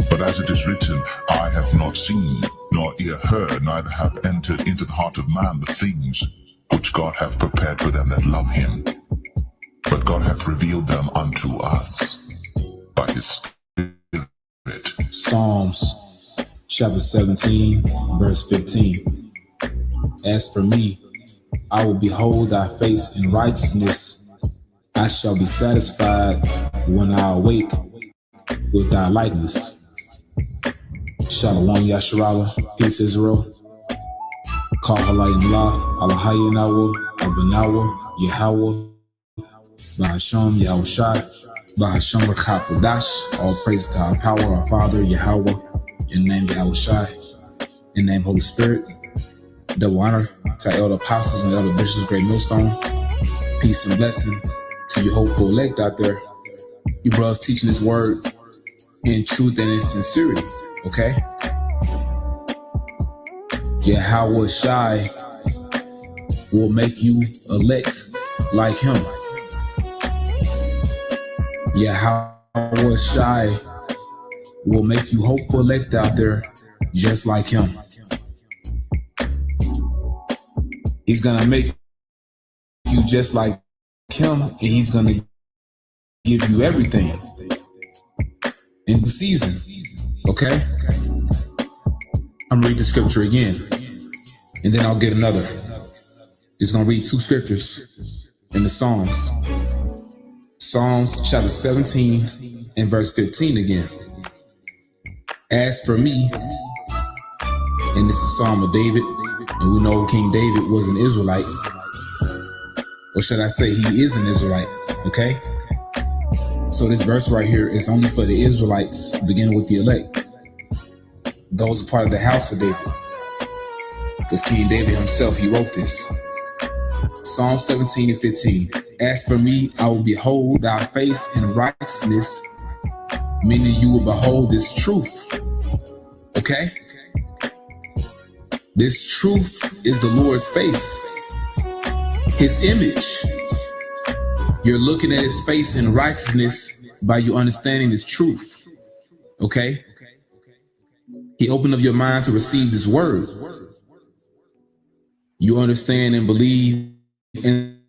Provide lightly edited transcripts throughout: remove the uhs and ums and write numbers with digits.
But as it is written, eye hath not seen, nor ear heard, neither hath entered into the heart of man the things which God hath prepared for them that love him. But God hath revealed them unto us by his Spirit. Psalms chapter 17, verse 15. As for me, I will behold thy face in righteousness. I shall be satisfied when I awake with thy likeness. Shalom Yasharala, peace Israel. Kal Halayim La, Alahayin Awa, Abanawa, Yahweh, Bahasham, Yahushai, Bahasham Rakapadash. All praise to our power, our Father, Yahweh, in the name Yahushai, in the name Holy Spirit. Double honor to our elder apostles and elder bishops, great millstone. Peace and blessing to your hopeful elect out there. You brothers teaching this word in truth and in sincerity. Okay? Yahweh Shai will make you elect like him. Yahweh Shai will make you hopeful elect out there just like him. He's gonna make you just like him, and he's gonna give you everything in due season. Okay? I'm reading the scripture again, and then I'll get another. Just gonna read two scriptures in the Psalms. Psalms chapter 17 and verse 15 again. As for me, and this is Psalm of David, and we know King David was an Israelite, or should I say he is an Israelite, okay? So this verse right here is only for the Israelites, beginning with the elect. Those are part of the house of David, because King David himself, he wrote this. Psalm 17 and 15. As for me, I will behold thy face in righteousness, meaning you will behold this truth. Okay? This truth is the Lord's face, his image. You're looking at his face in righteousness by you understanding this truth. Okay? He opened up your mind to receive this word. You understand and believe in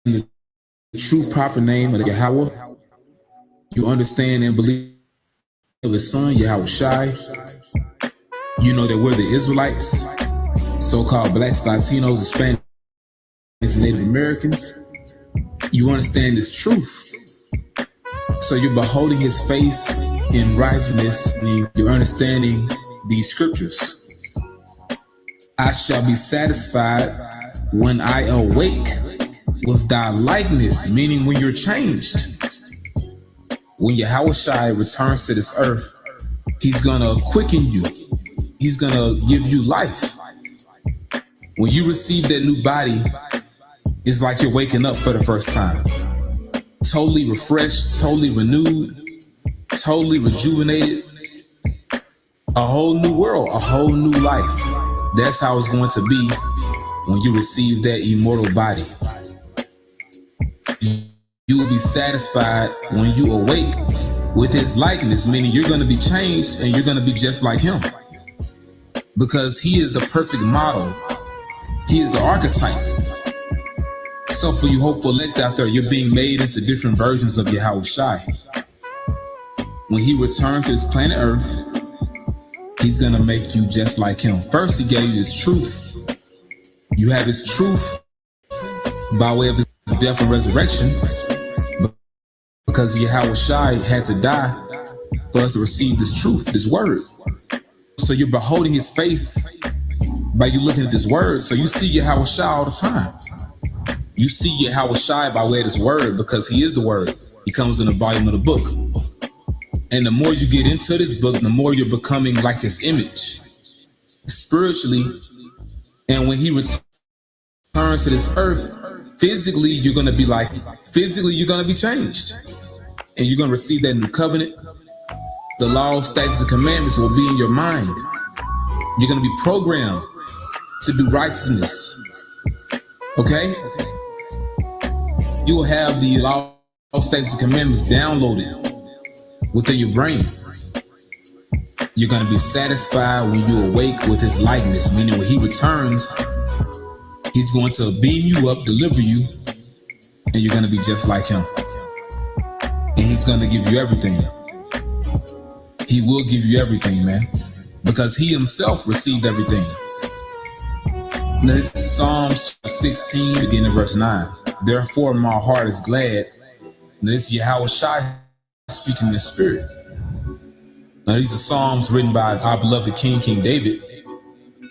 the true proper name of Yahweh. You understand and believe in his son, Yahweh Shai. You know that we're the Israelites, so-called blacks, Latinos, Hispanics, and Native Americans. You understand this truth. So you're beholding his face in righteousness, and you're understanding these scriptures. I shall be satisfied when I awake with thy likeness, meaning when you're changed. When Yahweh Shai returns to this earth, he's gonna quicken you. He's gonna give you life. When you receive that new body, it's like you're waking up for the first time. Totally refreshed, totally renewed, totally rejuvenated. A whole new world, a whole new life. That's how it's going to be when you receive that immortal body. You will be satisfied when you awake with his likeness, meaning you're going to be changed and you're going to be just like him. Because he is the perfect model. He is the archetype. So for you hopeful elect out there, you're being made into different versions of Yahweh Shai. When he returns to this planet Earth, he's going to make you just like him. First, he gave you his truth. You have his truth by way of his death and resurrection, because Yahweh Shai had to die for us to receive this truth, this word. So you're beholding his face by you looking at this word. So you see Yahweh Shai all the time. You see Yahweh Shai by way of this word, because he is the word. He comes in the volume of the book. And the more you get into this book, the more you're becoming like his image spiritually. And when he returns to this earth, physically, you're going to be like, physically, you're going to be changed. And you're going to receive that new covenant, The law, statutes, and commandments will be in your mind. You're going to be programmed to do righteousness. Okay? You will have the law, statutes, and commandments downloaded within your brain. You're going to be satisfied when you awake with his likeness, meaning when he returns, he's going to beam you up, deliver you, and you're going to be just like him. And he's going to give you everything. He will give you everything, man, because he himself received everything. Now, this is Psalms 16, beginning in verse 9. Therefore, my heart is glad. Now, this is Yahweh Shai speaking in the spirit. Now, these are Psalms written by our beloved King David.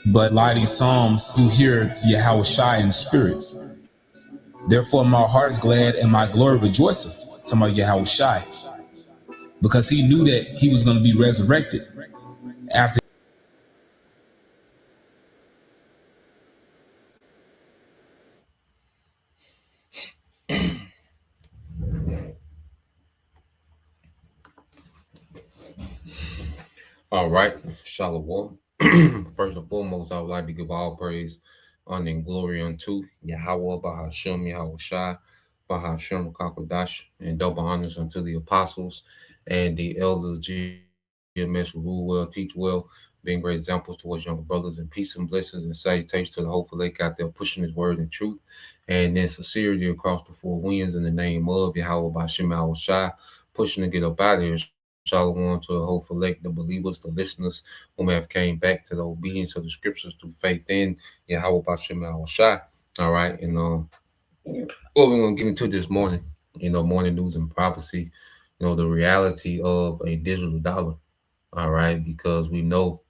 But a lot of these Psalms, you hear Yahweh Shai in the spirit. Therefore, my heart is glad and my glory rejoiceth. Talking about Yahweh Shai. Because he knew that he was going to be resurrected after. All right, Shalom. First and foremost, I would like to give all praise, honor, and glory unto Yahweh, Bahashem, Yahweh Shai, Bahashem, Kakodash, and double honors unto the apostles and the elders, GMS, who rule well, teach well, being great examples towards younger brothers, and peace and blessings and salutations to the hopeful lake out there pushing his word and truth, and then sincerity across the four winds in the name of Yahweh, Bahashem, Yahweh Shai, pushing to get up out of here. Shalom to the hopeful lake, the believers, the listeners whom have came back to the obedience of the scriptures through faith in Yahweh Bashem Yahweh Shai. All right, and what we're gonna get into this morning, morning news and prophecy, the reality of a digital dollar. All right, because we know,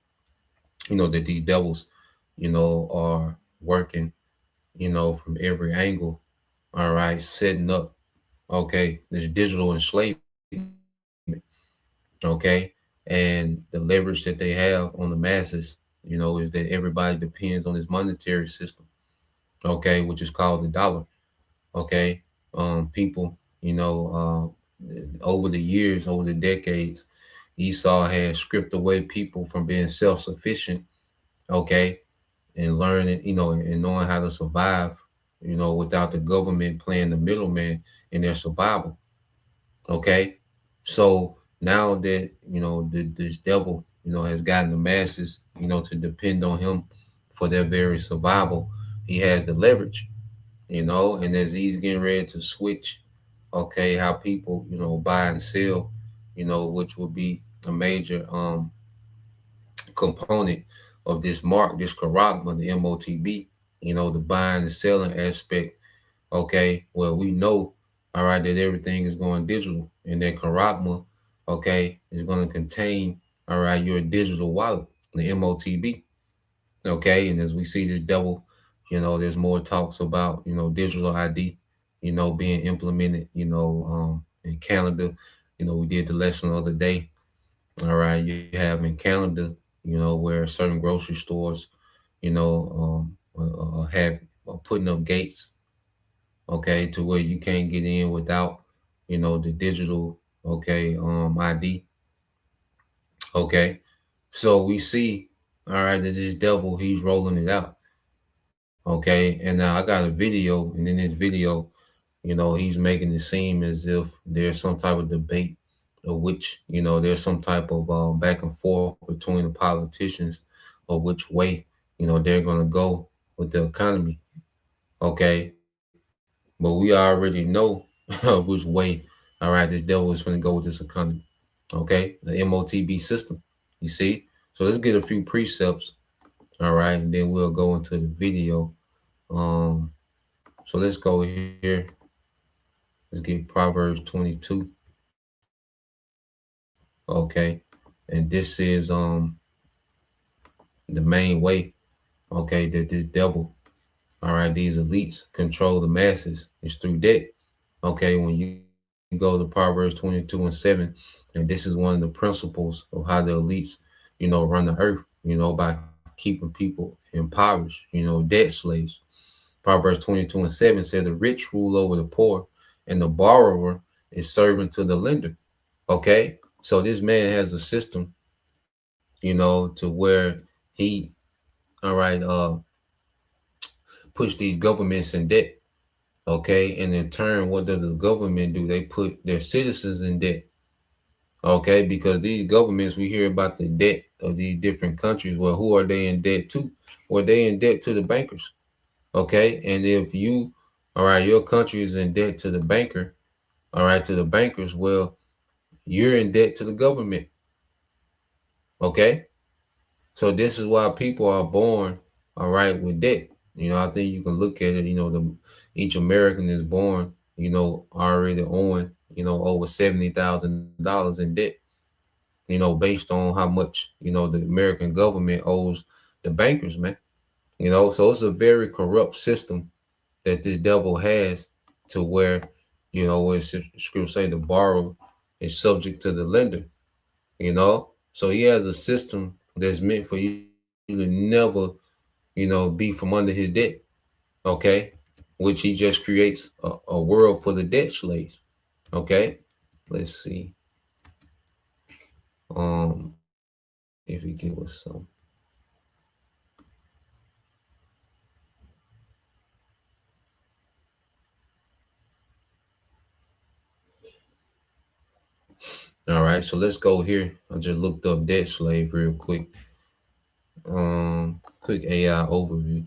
that these devils, are working, from every angle. All right, setting up, this digital enslavement. Okay. And the leverage that they have on the masses, is that everybody depends on this monetary system, okay, which is called the dollar. Okay. People, over the years, over the decades, Esau has stripped away people from being self-sufficient, okay, and learning, and knowing how to survive, without the government playing the middleman in their survival. Okay. So now that, this devil, has gotten the masses, to depend on him for their very survival, he has the leverage, and as he's getting ready to switch, okay, how people, buy and sell, which will be a major component of this mark, this charagma, the MOTB, the buying and selling aspect. Okay, well, we know, all right, that everything is going digital, and that charagma, okay, is going to contain, all right, your digital wallet, the MOTB. Okay, and as we see this devil, there's more talks about, digital ID, being implemented, in Canada. We did the lesson the other day. All right, you have in Canada, where certain grocery stores, have putting up gates, okay, to where you can't get in without, the digital, okay, ID. Okay. So we see, all right, that this devil, he's rolling it out. Okay. And now I got a video, and in this video, he's making it seem as if there's some type of debate of which, there's some type of back and forth between the politicians of which way, they're going to go with the economy. Okay. But we already know which way, all right, the devil is going to go with this economy. Okay. The MOTB system, you see? So let's get a few precepts, all right, and then we'll go into the video. So let's go here. Let's get Proverbs 22. Okay. And this is the main way, okay, that this devil, all right, these elites control the masses is through debt. Okay, when you go to Proverbs 22:7, and this is one of the principles of how the elites, run the earth, by keeping people impoverished, debt slaves. Proverbs 22:7 says the rich rule over the poor, and the borrower is servant to the lender. Okay, So this man has a system, to where he, all right, push these governments in debt. Okay. And in turn, what does the government do? They put their citizens in debt. Okay. Because these governments, we hear about the debt of these different countries. Well, who are they in debt to? Well, they in debt to the bankers. Okay. And if you, all right, your country is in debt to the banker, all right, to the bankers, well, you're in debt to the government. Okay. So this is why people are born, all right, with debt. I think you can look at it, each American is born, already owing, over $70,000 in debt, based on how much, the American government owes the bankers, man. So it's a very corrupt system that this devil has, to where, where scripture say the borrower is subject to the lender, So he has a system that's meant for you to never, be from under his debt. Okay. Which he just creates a world for the debt slaves. Okay. Let's see. If he give us some. All right, so let's go here. I just looked up debt slave real quick. Quick AI overview.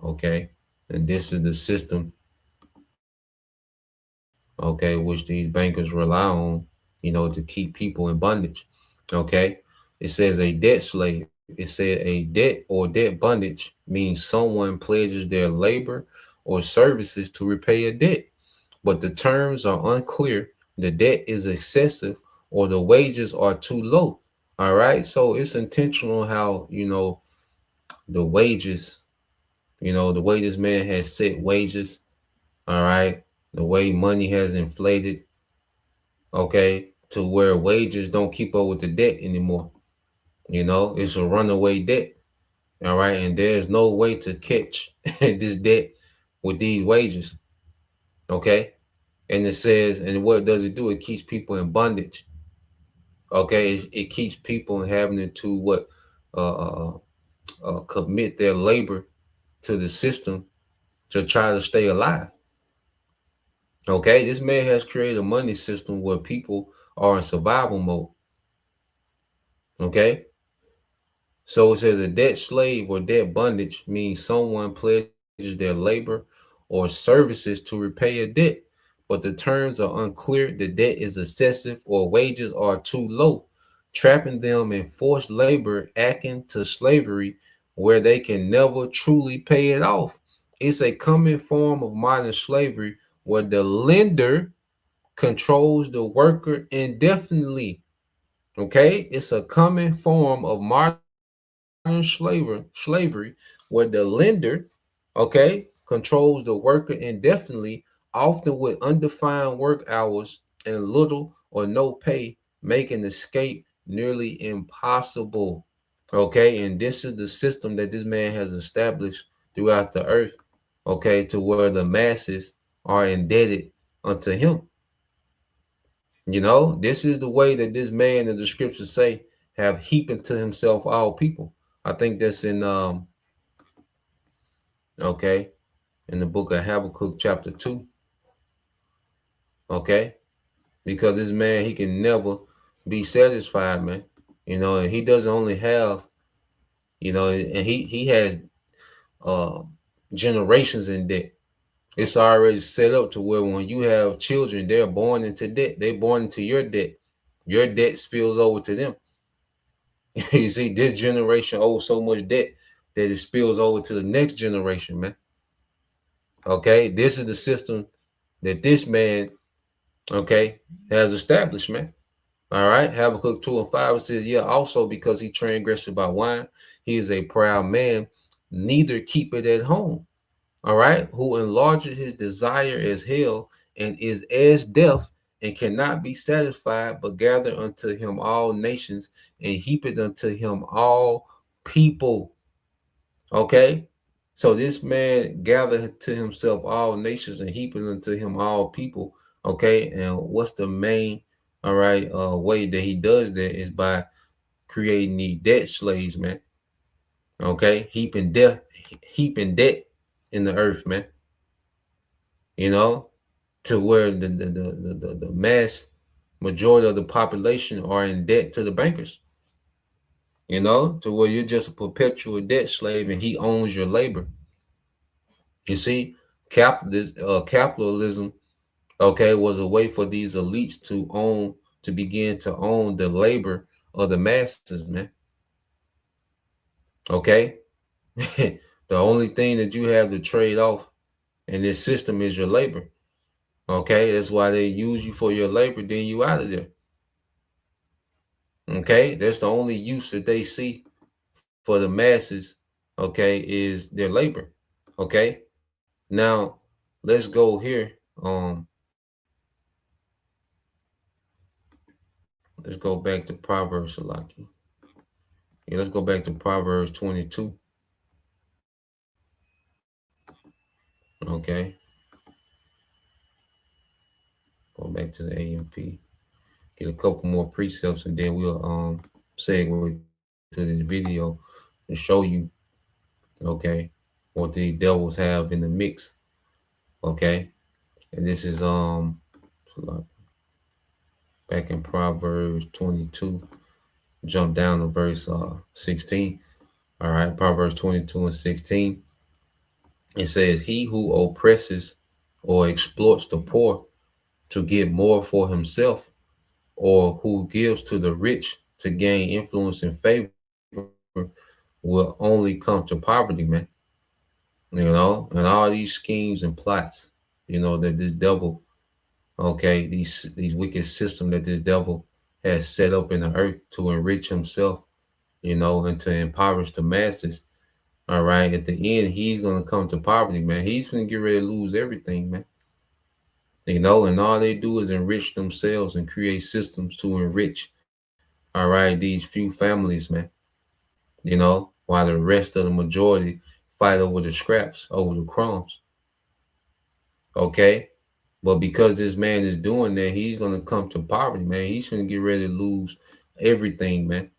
Okay. And this is the system, okay, which these bankers rely on, to keep people in bondage. Okay. It says a debt slave. It said a debt or debt bondage means someone pledges their labor or services to repay a debt, but the terms are unclear, the debt is excessive, or the wages are too low. All right. So it's intentional how, the wages, the way this man has set wages. All right. The way money has inflated, okay, to where wages don't keep up with the debt anymore. It's a runaway debt. All right. And there's no way to catch this debt with these wages. Okay. And it says, and what does it do? It keeps people in bondage. Okay. It keeps people having to what? Commit their labor to the system to try to stay alive. Okay. This man has created a money system where people are in survival mode. Okay. So it says a debt slave or debt bondage means someone pledges their labor or services to repay a debt, but the terms are unclear, the debt is excessive, or wages are too low, trapping them in forced labor, akin to slavery, where they can never truly pay it off. It's a common form of modern slavery where the lender controls the worker indefinitely. Okay, it's a common form of modern slavery where the lender, okay, controls the worker indefinitely, often with undefined work hours and little or no pay, making escape nearly impossible. Okay, and this is the system that this man has established throughout the earth, okay, to where the masses are indebted unto him. This is the way that this man in the scriptures say have heaped into himself all people. I think that's in okay, in the book of Habakkuk chapter 2. Okay. Because this man, he can never be satisfied, man. And he doesn't only have, and he has generations in debt. It's already set up to where when you have children, they're born into debt. They're born into your debt. Your debt spills over to them. You see, this generation owes so much debt that it spills over to the next generation, man. Okay, this is the system that this man, okay, has established, man. All right, Habakkuk 2:5 says, yeah, also because he transgressed by wine, he is a proud man, neither keep it at home. All right, who enlarges his desire as hell and is as death and cannot be satisfied, but gather unto him all nations and heap it unto him all people. Okay, so this man gathered to himself all nations and heaping unto him all people. Okay, and what's the main all right, way that he does that is by creating the debt slaves, man. Okay, heaping debt in the earth, man. You know, to where the mass majority of the population are in debt to the bankers. You know, to where you're just a perpetual debt slave and he owns your labor. You see, capitalism, okay, was a way for these elites to begin to own the labor of the masses, man. Okay, the only thing that you have to trade off in this system is your labor. Okay, that's why they use you for your labor, then you out of there. Okay, that's the only use that they see for the masses. Okay, is their labor. Okay, now let's go here. Let's go back to Proverbs, Salaki. Yeah, let's go back to Proverbs 22. Okay, go back to the AMP. Get a couple more precepts, and then we'll segue to this video to show you, okay, what the devils have in the mix. Okay, and this is back in Proverbs 22. Jump down to verse 16. All right, Proverbs 22 and 16. It says, "He who oppresses or exploits the poor to get more for himself, or who gives to the rich to gain influence and favor, will only come to poverty, man." You know, and all these schemes and plots, you know, that this devil, okay, these wicked system that this devil has set up in the earth to enrich himself, you know, and to impoverish the masses. All right, at the end, he's gonna come to poverty, man. He's gonna get ready to lose everything, man. You know, and all they do is enrich themselves and create systems to enrich, all right, these few families, man. You know, while the rest of the majority fight over the scraps, over the crumbs. Okay. But because this man is doing that, he's gonna come to poverty, man. He's gonna get ready to lose everything, man.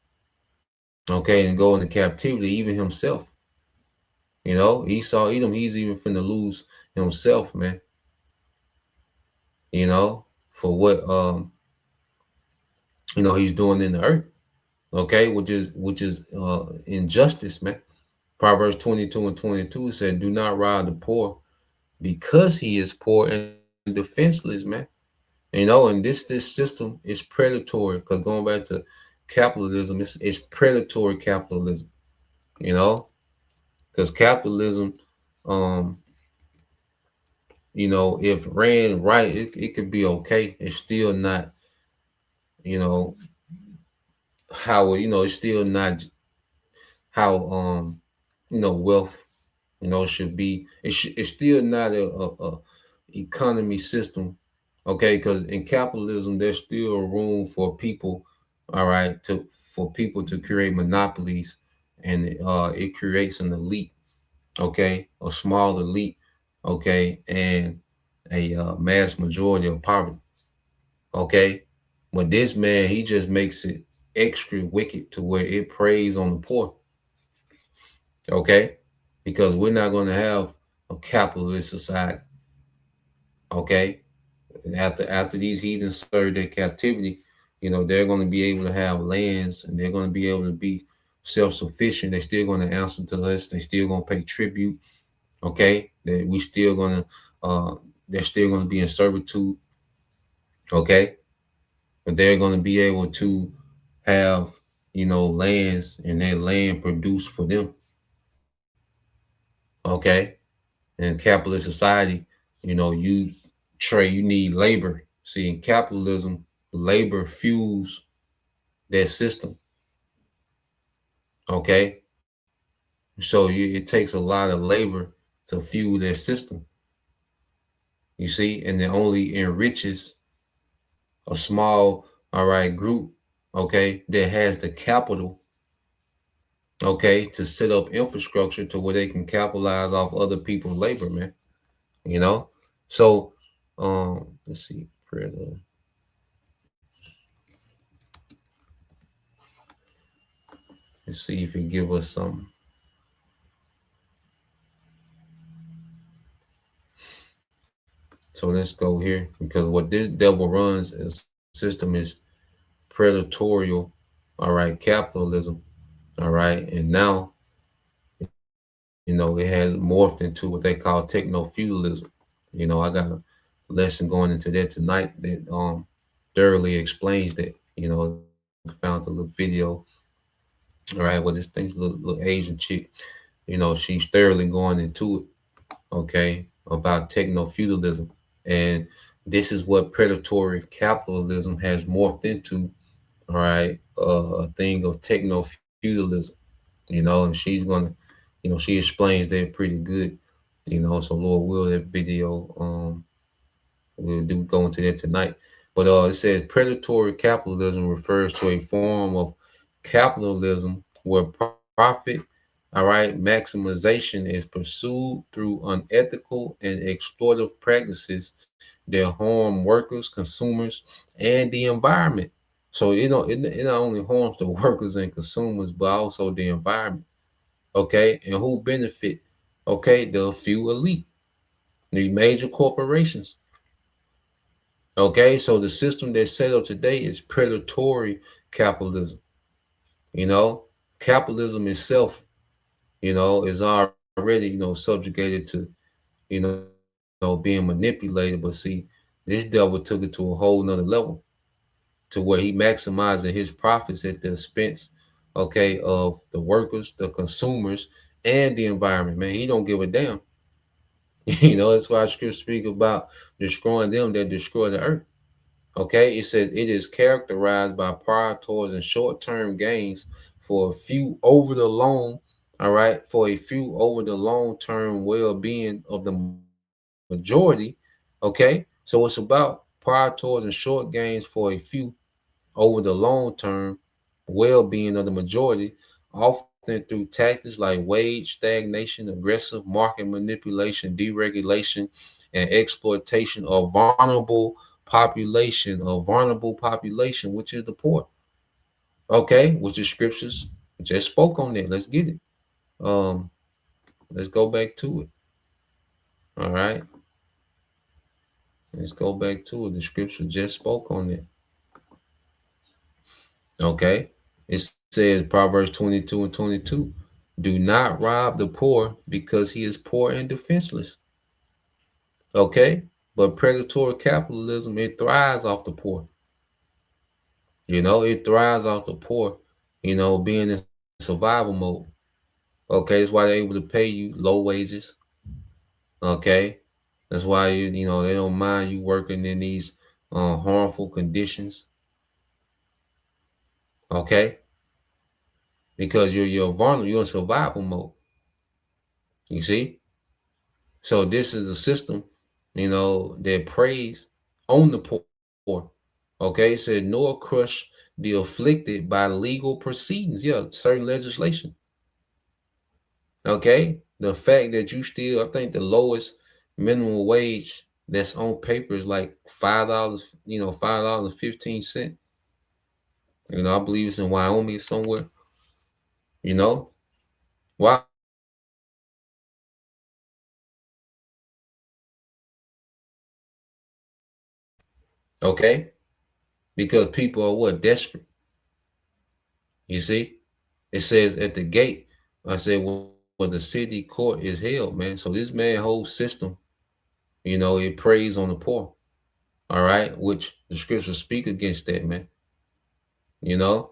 Okay, and go into captivity, even himself. You know, Esau, Edom, he's even finna lose himself, man. You know, for what you know he's doing in the earth. Okay, which is injustice, man. Proverbs 22 and 22 said, "Do not rob the poor because he is poor and defenseless, man." You know, and this system is predatory, because going back to capitalism, it's predatory capitalism. You know, because capitalism, um, you know, if ran right, it could be okay. It's still not, you know, how, you know, it's still not how you know, wealth, you know, should be. It's still not a economy system, okay? Because in capitalism, there's still room for people, all right, for people to create monopolies, and it creates an elite, okay, a small elite, okay, and a mass majority of poverty, okay. But this man, he just makes it extra wicked to where it preys on the poor, okay, because we're not going to have a capitalist society, okay. And after these heathens serve their captivity, you know, they're going to be able to have lands, and they're going to be able to be self-sufficient. They're still going to answer to us. They're still going to pay tribute, okay. That we still going to they're still going to be in servitude, okay. But they're going to be able to have, you know, lands, and that land produced for them, okay. In capitalist society, you know, you need labor. See, in capitalism, labor fuels that system, okay. So it takes a lot of labor to fuel that system, you see, and it only enriches a small, all right, group, okay, that has the capital, okay, to set up infrastructure to where they can capitalize off other people's labor, man. You know, so let's see, Let's see if it give us something. So let's go here, because what this devil runs as system is predatorial, all right, capitalism, all right, and now it has morphed into what they call techno feudalism. I got a lesson going into that tonight that thoroughly explains that. Found a little video, all right, well, this thing's little Asian chick, she's thoroughly going into it, okay, about techno feudalism. And this is what predatory capitalism has morphed into, all right, a thing of techno feudalism, and she's gonna, she explains that pretty good, so Lord will, that video, we'll do go into that tonight. But it says predatory capitalism refers to a form of capitalism where profit, all right, maximization is pursued through unethical and exploitative practices that harm workers, consumers, and the environment. So it not only harms the workers and consumers, but also the environment. Okay, and who benefit? Okay, the few elite, the major corporations. Okay, so the system that's set up today is predatory capitalism. You know, capitalism itself, is already, subjugated to, being manipulated. But see, this devil took it to a whole nother level, to where he maximizing his profits at the expense, okay, of the workers, the consumers, and the environment. Man, he don't give a damn. That's why scripture speak about destroying them that destroy the earth. Okay, it says it is characterized by prior towards and short-term gains for a few over the long, all right, for a few over the long-term well-being of the majority. Okay, so it's about prior towards and short gains for a few over the long-term well-being of the majority, often through tactics like wage stagnation, aggressive market manipulation, deregulation, and exploitation of vulnerable population, which is the poor. Okay, which the scriptures just spoke on that. Let's get it. Um, let's go back to it. All right. Let's go back to it. The scripture just spoke on it. Okay. It says Proverbs 22 and 22. Do not rob the poor because he is poor and defenseless. Okay. But predatory capitalism, it thrives off the poor. It thrives off the poor, being in survival mode. Okay. That's why they're able to pay you low wages. Okay. That's why they don't mind you working in these harmful conditions. Okay. Because you're vulnerable, you're in survival mode. You see? So this is a system, that preys on the poor. Okay, it said nor crush the afflicted by legal proceedings. Yeah, certain legislation. Okay, the fact that you still, I think the lowest minimum wage that's on paper is like $5. $5.15. I believe it's in Wyoming somewhere. Why? Okay, because people are what, desperate. You see, it says at the gate. I said, well, the city court is held, man. So this man whole system, it preys on the poor. All right, which the scriptures speak against that, man. you know,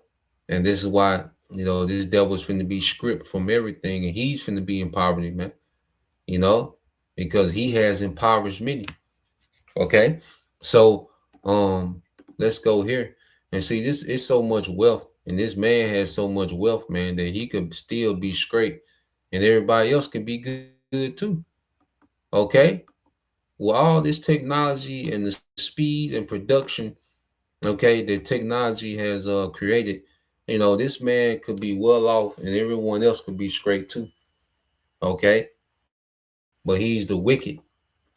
and this is why this devil's finna be stripped from everything, and he's finna be in poverty, man. You know, because he has impoverished many. Okay, so let's go here and see. This is so much wealth, and this man has so much wealth, man, that he could still be straight, and everybody else can be good too. Okay, with all this technology and the speed and production, okay, that technology has created, this man could be well off and everyone else could be straight too. Okay, but he's the wicked.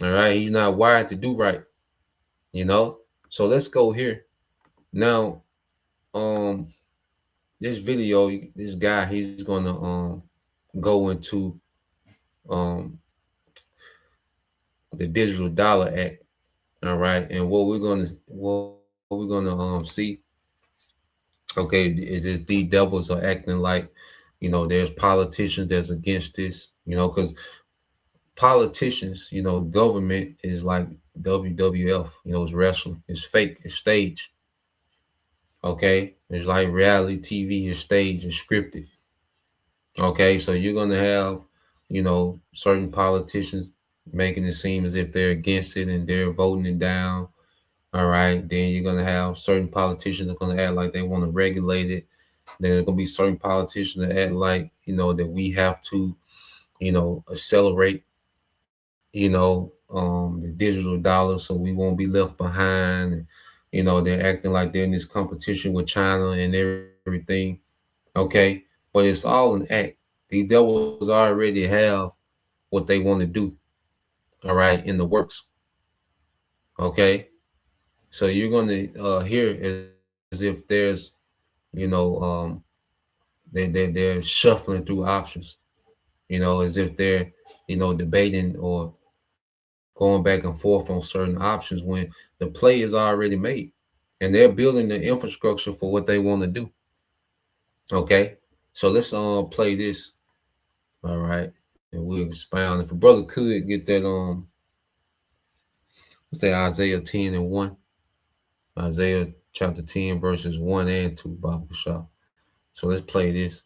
All right, he's not wired to do right. you know so let's go here now. um this video, this guy, he's gonna go into um the Digital Dollar Act. All right, and what we're gonna see, okay, is this the devils are acting like, there's politicians that's against this, because politicians, government is like WWF, it's wrestling, it's fake, it's stage. Okay, it's like reality TV is staged and scripted. Okay, so you're gonna have, certain politicians making it seem as if they're against it and they're voting it down. All right, then you're gonna have certain politicians that are gonna act like they want to regulate it. Then there's gonna be certain politicians that act like, that we have to, accelerate, the digital dollar so we won't be left behind. And, they're acting like they're in this competition with China and everything. Okay, but it's all an act. These devils already have what they want to do. All right, in the works. Okay, so you're gonna hear as if there's, you know, they're shuffling through options. As if they're, debating or going back and forth on certain options when the play is already made, and they're building the infrastructure for what they want to do. Okay, so let's play this. All right, and we'll expound. If a brother could get that what's that, Isaiah 10:1, Isaiah chapter 10 verses 1 and 2, Bible Shop. So let's play this.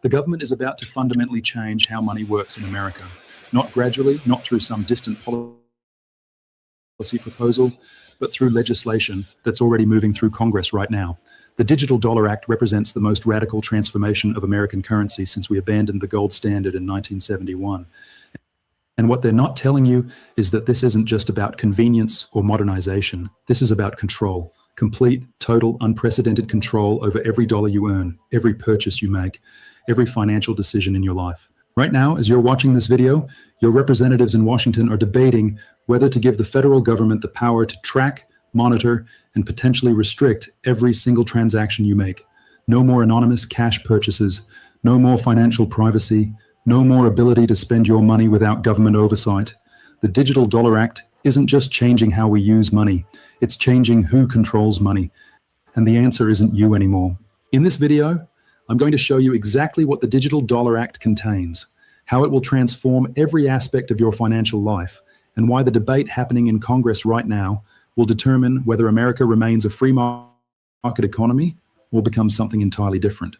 The government is about to fundamentally change how money works in America, not gradually, not through some distant policy proposal, but through legislation that's already moving through Congress right now. The Digital Dollar Act represents the most radical transformation of American currency since we abandoned the gold standard in 1971. And what they're not telling you is that this isn't just about convenience or modernization. This is about control. Complete, total, unprecedented control over every dollar you earn, every purchase you make, every financial decision in your life. Right now, as you're watching this video, your representatives in Washington are debating whether to give the federal government the power to track, monitor, and potentially restrict every single transaction you make. No more anonymous cash purchases, no more financial privacy, no more ability to spend your money without government oversight. The Digital Dollar Act isn't just changing how we use money, it's changing who controls money. And the answer isn't you anymore. In this video, I'm going to show you exactly what the Digital Dollar Act contains, how it will transform every aspect of your financial life, and why the debate happening in Congress right now will determine whether America remains a free market economy or becomes something entirely different.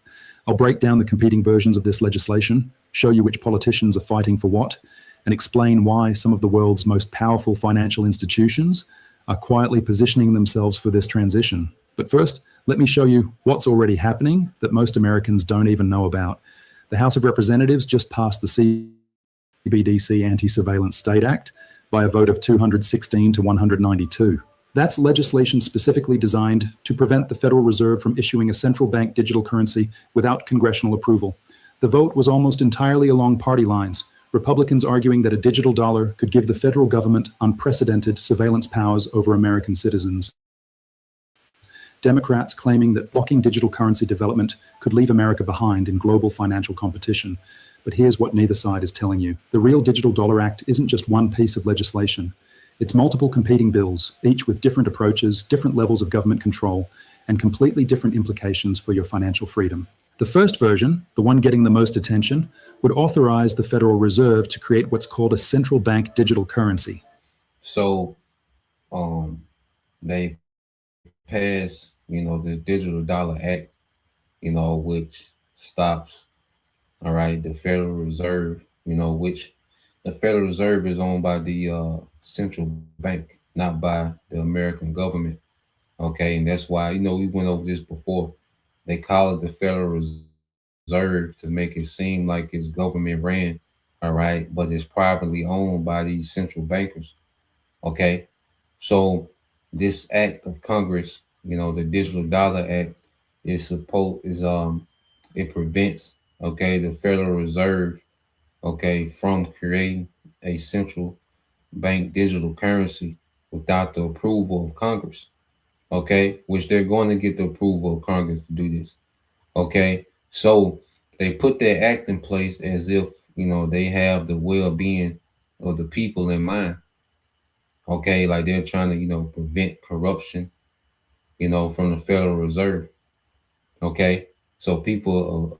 I'll break down the competing versions of this legislation, show you which politicians are fighting for what, and explain why some of the world's most powerful financial institutions are quietly positioning themselves for this transition. But first, let me show you what's already happening that most Americans don't even know about. The House of Representatives just passed the CBDC Anti-Surveillance State Act by a vote of 216 to 192. That's legislation specifically designed to prevent the Federal Reserve from issuing a central bank digital currency without congressional approval. The vote was almost entirely along party lines, Republicans arguing that a digital dollar could give the federal government unprecedented surveillance powers over American citizens. Democrats claiming that blocking digital currency development could leave America behind in global financial competition. But here's what neither side is telling you. The real Digital Dollar Act isn't just one piece of legislation. It's multiple competing bills, each with different approaches, different levels of government control, and completely different implications for your financial freedom. The first version, the one getting the most attention, would authorize the Federal Reserve to create what's called a central bank digital currency. So they passed, the Digital Dollar Act, which stops, all right, the Federal Reserve, which the Federal Reserve is owned by the central bank, not by the American government. Okay, and that's why, we went over this before. They call it the Federal Reserve to make it seem like it's government ran, all right, but it's privately owned by these central bankers. Okay, so this act of Congress, the Digital Dollar Act, it prevents, okay, the Federal Reserve, okay, from creating a central bank digital currency without the approval of Congress, okay, which they're going to get the approval of Congress to do this. Okay, so they put that act in place as if they have the well-being of the people in mind. Okay, like they're trying to prevent corruption from the Federal Reserve. Okay, so people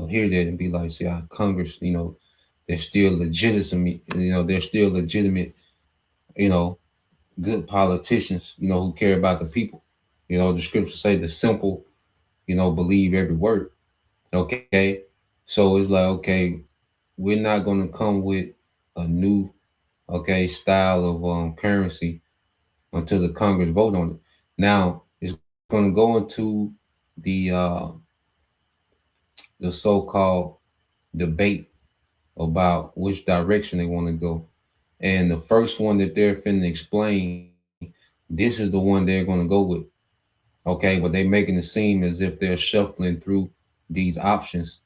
hear that and be like, see, our Congress, they're still legitimate, they're still legitimate, you know, good politicians, who care about the people. The scriptures say the simple, believe every word. Okay, so it's like, okay, we're not going to come with a new, style of currency until the Congress vote on it. Now it's going to go into the so-called debate about which direction they want to go. And the first one that they're finna explain, this is the one they're going to go with. Okay, but they making it seem as if they're shuffling through these options.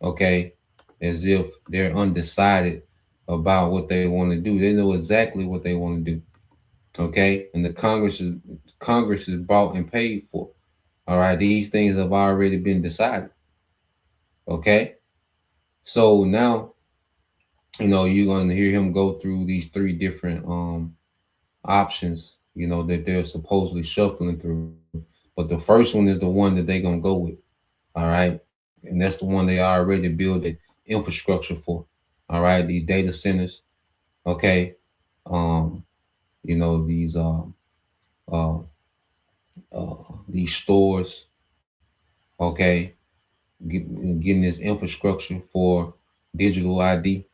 Okay, as if they're undecided about what they want to do. They know exactly what they want to do. Okay, and the Congress is bought and paid for. All right, these things have already been decided. Okay, so now you're going to hear him go through these three different options, that they're supposedly shuffling through. But the first one is the one that they're going to go with. All right, and that's the one they already built the infrastructure for. All right, these data centers. Okay, these uh, these stores. Okay, getting this infrastructure for digital ID.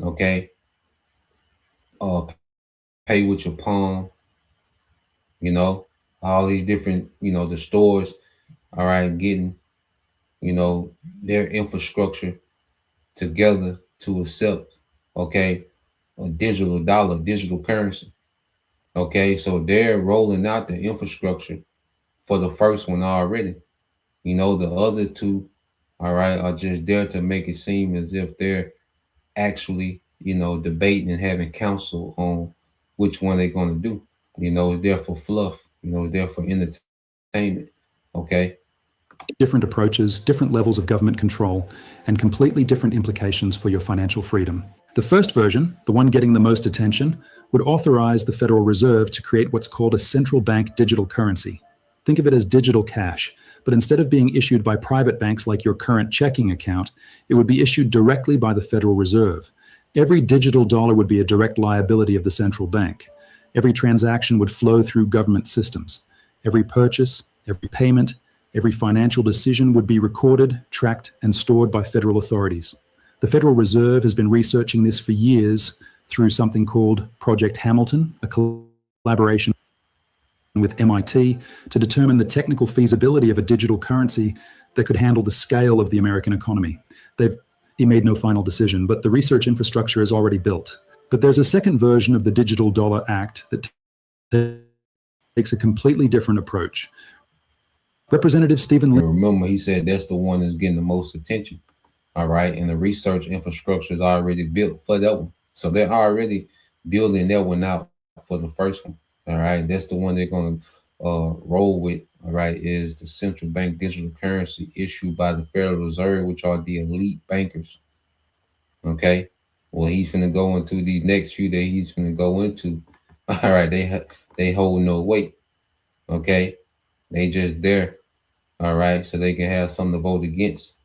Okay, pay with your palm. All these different, the stores. All right, getting their infrastructure together to accept, okay, a digital dollar, digital currency. Okay, so they're rolling out the infrastructure for the first one already. The other two, all right, are just there to make it seem as if they're actually, debating and having counsel on which one they're going to do. It's there for fluff, it's there for entertainment. Okay. Different approaches, different levels of government control, and completely different implications for your financial freedom. The first version, the one getting the most attention, would authorize the Federal Reserve to create what's called a central bank digital currency. Think of it as digital cash, but instead of being issued by private banks like your current checking account, it would be issued directly by the Federal Reserve. Every digital dollar would be a direct liability of the central bank. Every transaction would flow through government systems. Every purchase, every payment, every financial decision would be recorded, tracked, and stored by federal authorities. The Federal Reserve has been researching this for years through something called Project Hamilton, a collaboration with MIT to determine the technical feasibility of a digital currency that could handle the scale of the American economy. He made no final decision, but the research infrastructure is already built. But there's a second version of the Digital Dollar Act that takes a completely different approach. Representative Stephen Lynch. Remember, he said that's the one that's getting the most attention. All right, and the research infrastructure is already built for that one. So they're already building that one out for the first one. All right, that's the one they're going to roll with. All right, is the central bank digital currency issued by the Federal Reserve, which are the elite bankers. Okay, well, he's going to go into these next few that he's going to go into. All right, they hold no weight. Okay, they just there. All right, so they can have something to vote against.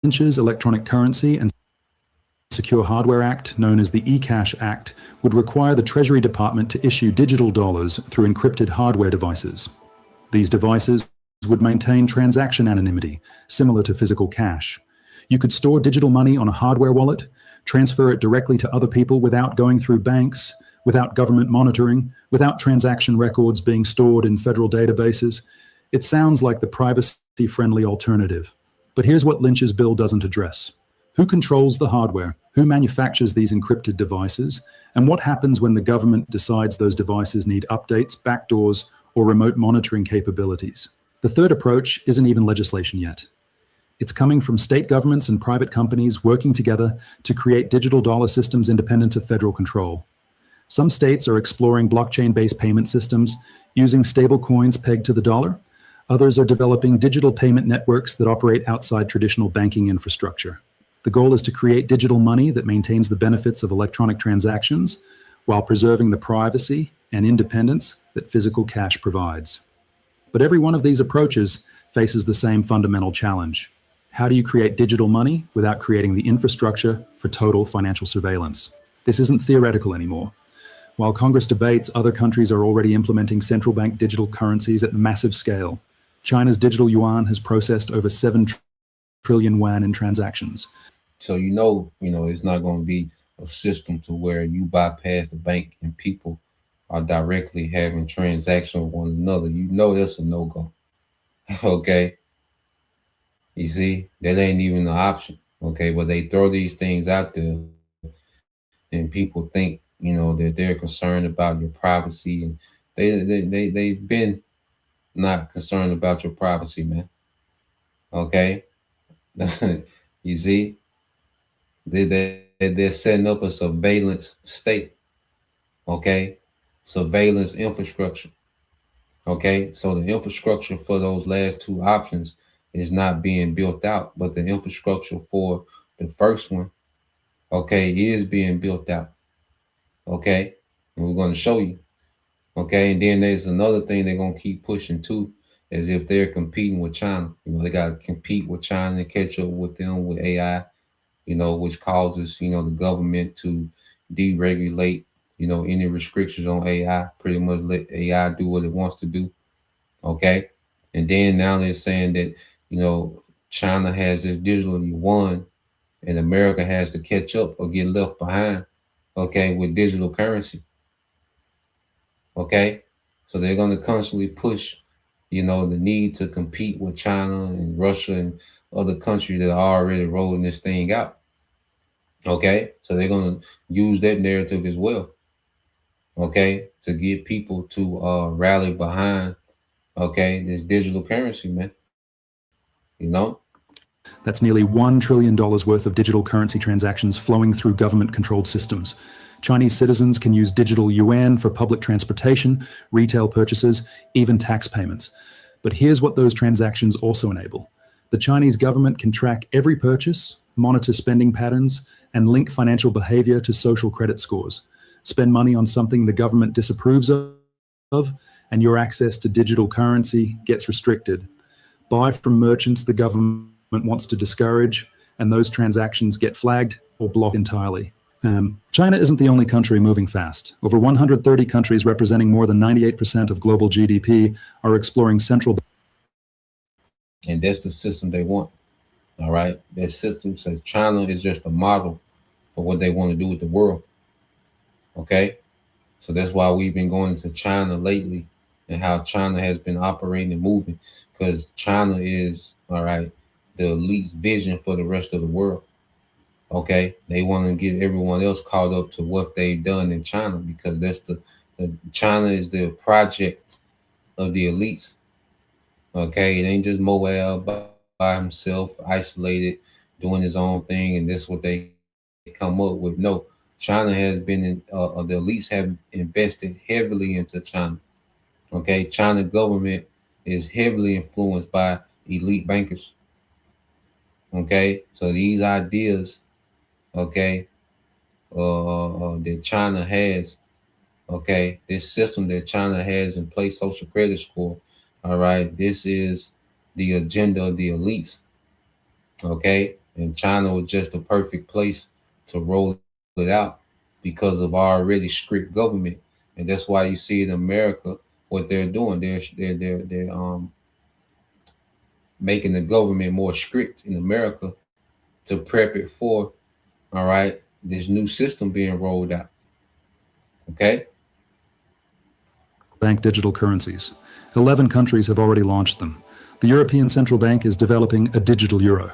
Lynch's Electronic Currency and Secure Hardware Act, known as the eCash Act, would require the Treasury Department to issue digital dollars through encrypted hardware devices. These devices would maintain transaction anonymity, similar to physical cash. You could store digital money on a hardware wallet, transfer it directly to other people without going through banks, without government monitoring, without transaction records being stored in federal databases. It sounds like the privacy-friendly alternative. But here's what Lynch's bill doesn't address. Who controls the hardware? Who manufactures these encrypted devices? And what happens when the government decides those devices need updates, backdoors, or remote monitoring capabilities? The third approach isn't even legislation yet. It's coming from state governments and private companies working together to create digital dollar systems independent of federal control. Some states are exploring blockchain-based payment systems using stable coins pegged to the dollar. Others are developing digital payment networks that operate outside traditional banking infrastructure. The goal is to create digital money that maintains the benefits of electronic transactions while preserving the privacy and independence that physical cash provides. But every one of these approaches faces the same fundamental challenge. How do you create digital money without creating the infrastructure for total financial surveillance? This isn't theoretical anymore. While Congress debates, other countries are already implementing central bank digital currencies at massive scale. China's digital yuan has processed over 7 trillion yuan in transactions. So it's not going to be a system to where you bypass the bank and people are directly having transactions with one another. That's a no-go. Okay. You see, that ain't even an option. Okay, but they throw these things out there and people think, that they're concerned about your privacy, and they've been not concerned about your privacy, man. Okay. You see, they're setting up a surveillance state. Okay. Surveillance infrastructure. Okay. So the infrastructure for those last two options is not being built out, but the infrastructure for the first one, okay, is being built out. Okay. And we're going to show you. Okay. And then there's another thing they're going to keep pushing too, as if they're competing with China. They got to compete with China and catch up with them with AI, which causes, the government to deregulate, any restrictions on AI, pretty much let AI do what it wants to do. Okay. And then now they're saying that, China has this digital yuan and America has to catch up or get left behind, okay, with digital currency. Okay. So they're going to constantly push, the need to compete with China and Russia and other countries that are already rolling this thing out. Okay. So they're going to use that narrative as well. Okay. To get people to rally behind, okay, this digital currency, man. That's nearly $1 trillion worth of digital currency transactions flowing through government-controlled systems. Chinese citizens can use digital yuan for public transportation, retail purchases, even tax payments. But here's what those transactions also enable. The Chinese government can track every purchase, monitor spending patterns, and link financial behavior to social credit scores. Spend money on something the government disapproves of, and your access to digital currency gets restricted. Buy from merchants the government wants to discourage, and those transactions get flagged or blocked entirely. China isn't the only country moving fast. Over 130 countries representing more than 98% of global GDP are exploring central. And that's the system they want. All right. That system says China is just a model for what they want to do with the world. Okay. So that's why we've been going to China lately and how China has been operating and moving, because China is, all right, the elite's vision for the rest of the world. Okay. They want to get everyone else caught up to what they've done in China, because that's the China is the project of the elites. Okay. It ain't just Moab by himself, isolated, doing his own thing, and this is what they come up with. No, China has been the elites have invested heavily into China. Okay. China government is heavily influenced by elite bankers. Okay. So these ideas, okay, that China has, okay, this system that China has in place, social credit score, all right, this is the agenda of the elites, okay, and China was just the perfect place to roll it out because of already strict government, and that's why you see in America what they're doing. They're making the government more strict in America to prep it for, all right, this new system being rolled out. Okay. Bank digital currencies. 11 countries have already launched them. The European Central Bank is developing a digital euro.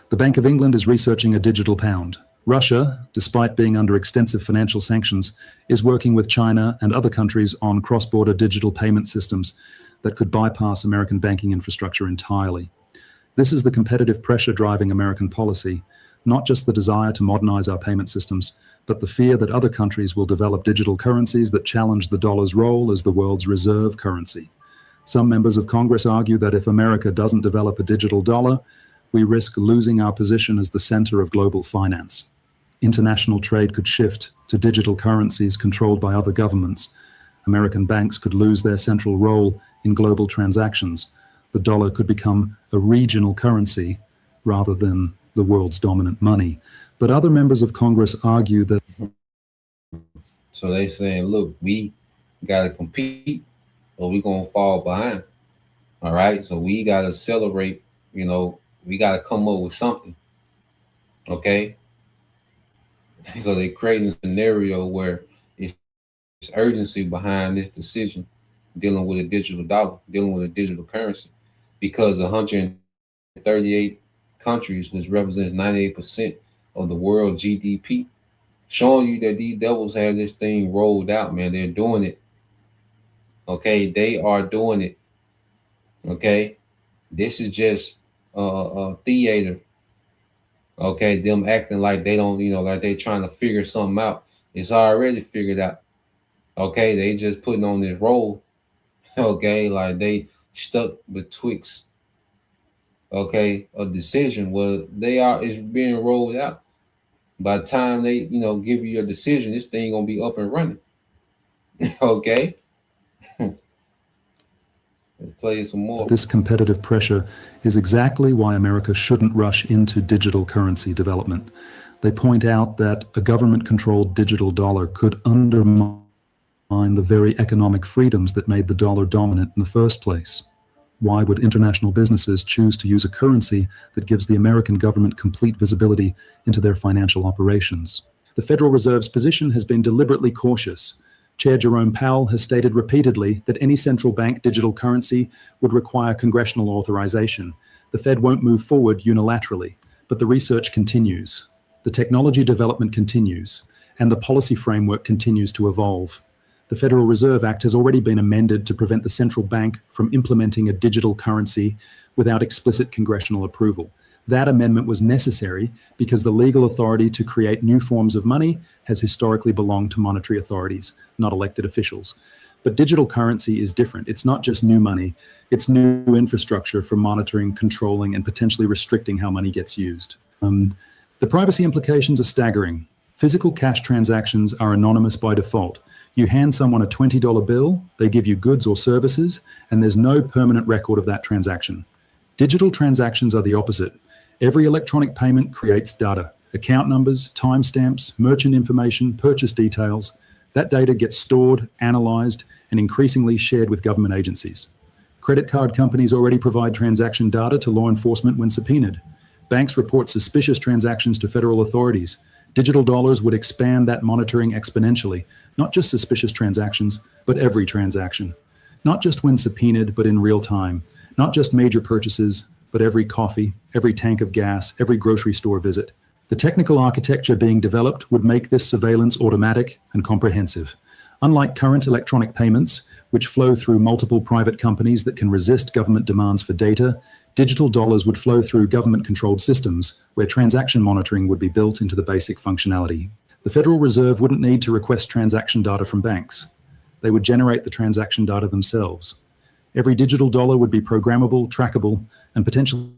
The Bank of England is researching a digital pound. Russia, despite being under extensive financial sanctions, is working with China and other countries on cross-border digital payment systems that could bypass American banking infrastructure entirely. This is the competitive pressure driving American policy, not just the desire to modernize our payment systems, but the fear that other countries will develop digital currencies that challenge the dollar's role as the world's reserve currency. Some members of Congress argue that if America doesn't develop a digital dollar, we risk losing our position as the center of global finance. International trade could shift to digital currencies controlled by other governments. American banks could lose their central role in global transactions. The dollar could become a regional currency rather than the world's dominant money. But other members of Congress argue that. So they saying, look, we got to compete or we going to fall behind. All right. So we got to accelerate, we got to come up with something. Okay. So they're creating a scenario where it's urgency behind this decision, dealing with a digital dollar, dealing with a digital currency, because 138 countries, which represents 98% of the world GDP, showing you that these devils have this thing rolled out, man. They're doing it. Okay, they are doing it. Okay, this is just a theater. Okay, them acting like they don't, like they trying to figure something out. It's already figured out. Okay, they just putting on this role. Okay, like they stuck betwixt. Okay, a decision. Well, it's being rolled out. By the time they, give you a decision, this thing gonna be up and running. Okay. Play some more. This competitive pressure is exactly why America shouldn't rush into digital currency development. They point out that a government-controlled digital dollar could undermine the very economic freedoms that made the dollar dominant in the first place. Why would international businesses choose to use a currency that gives the American government complete visibility into their financial operations? The Federal Reserve's position has been deliberately cautious. Chair Jerome Powell has stated repeatedly that any central bank digital currency would require congressional authorization. The Fed won't move forward unilaterally, but the research continues, the technology development continues, and the policy framework continues to evolve. The Federal Reserve Act has already been amended to prevent the central bank from implementing a digital currency without explicit congressional approval. That amendment was necessary because the legal authority to create new forms of money has historically belonged to monetary authorities, not elected officials. But digital currency is different. It's not just new money, it's new infrastructure for monitoring, controlling, and potentially restricting how money gets used. The privacy implications are staggering. Physical cash transactions are anonymous by default. You hand someone a $20 bill, they give you goods or services, and there's no permanent record of that transaction. Digital transactions are the opposite. Every electronic payment creates data, account numbers, timestamps, merchant information, purchase details. That data gets stored, analyzed, and increasingly shared with government agencies. Credit card companies already provide transaction data to law enforcement when subpoenaed. Banks report suspicious transactions to federal authorities. Digital dollars would expand that monitoring exponentially, not just suspicious transactions, but every transaction. Not just when subpoenaed, but in real time. Not just major purchases, but every coffee, every tank of gas, every grocery store visit. The technical architecture being developed would make this surveillance automatic and comprehensive. Unlike current electronic payments, which flow through multiple private companies that can resist government demands for data, digital dollars would flow through government-controlled systems where transaction monitoring would be built into the basic functionality. The Federal Reserve wouldn't need to request transaction data from banks. They would generate the transaction data themselves. Every digital dollar would be programmable, trackable, and potentially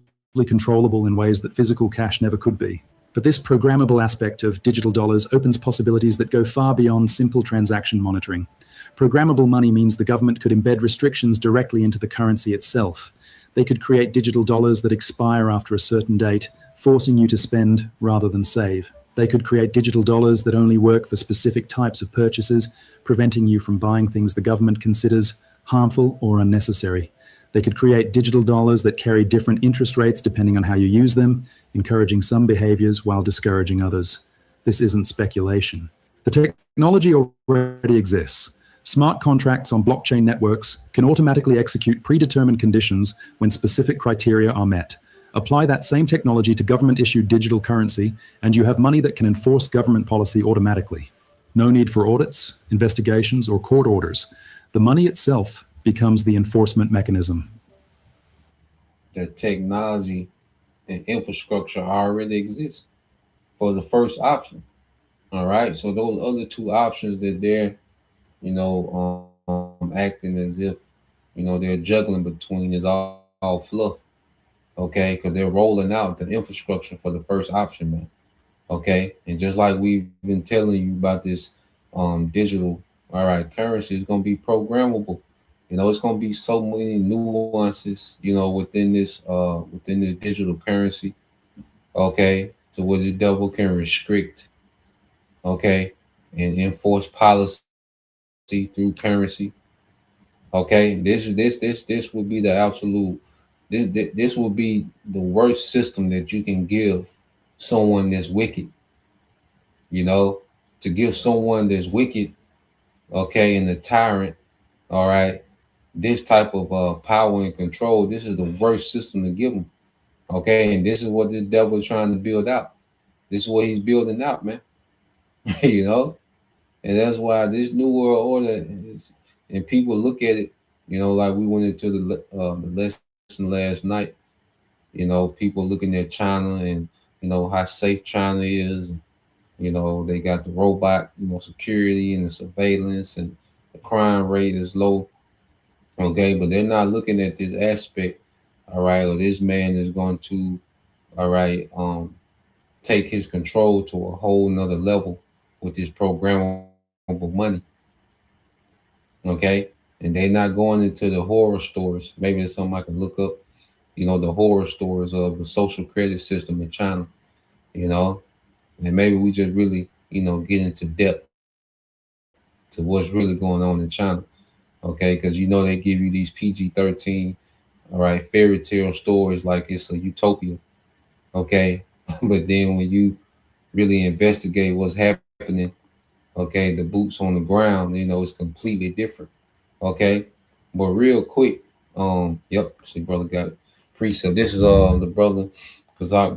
controllable in ways that physical cash never could be. But this programmable aspect of digital dollars opens possibilities that go far beyond simple transaction monitoring. Programmable money means the government could embed restrictions directly into the currency itself. They could create digital dollars that expire after a certain date, forcing you to spend rather than save. They could create digital dollars that only work for specific types of purchases, preventing you from buying things the government considers harmful or unnecessary. They could create digital dollars that carry different interest rates depending on how you use them, encouraging some behaviors while discouraging others. This isn't speculation. The technology already exists. Smart contracts on blockchain networks can automatically execute predetermined conditions when specific criteria are met. Apply that same technology to government-issued digital currency, and you have money that can enforce government policy automatically. No need for audits, investigations, or court orders. The money itself becomes the enforcement mechanism. The technology and infrastructure already exists for the first option. All right. So those other two options that they're, acting as if, they're juggling between is all fluff. Okay, because they're rolling out the infrastructure for the first option, man. Okay, and just like we've been telling you about this digital, all right, currency is going to be programmable. It's going to be so many nuances, within this digital currency. Okay, to where the devil can restrict, okay, and enforce policy through currency. Okay, this would be the absolute. This would be the worst system that you can give someone that's wicked. You know, to give someone that's wicked, okay, and a tyrant, all right, this type of power and control. This is the worst system to give them. Okay, and this is what the devil is trying to build out. This is what he's building out, man. you know, and that's why this new world order is, and people look at it, like we went into the lesson last night. People looking at China and how safe China is. They got the robot, security and the surveillance, and the crime rate is low. Okay, but they're not looking at this aspect. All right, or this man is going to, all right, take his control to a whole nother level with this programmable money. Okay, and they're not going into the horror stores. Maybe it's something I can look up. The horror stores of the social credit system in China. And maybe we just really, get into depth to what's really going on in China. Okay, because they give you these PG-13, all right, fairy tale stories like it's a utopia. Okay, but then when you really investigate what's happening, okay, the boots on the ground, it's completely different. Okay, but real quick, yep, see, brother got it. Precept. This is the brother Kazak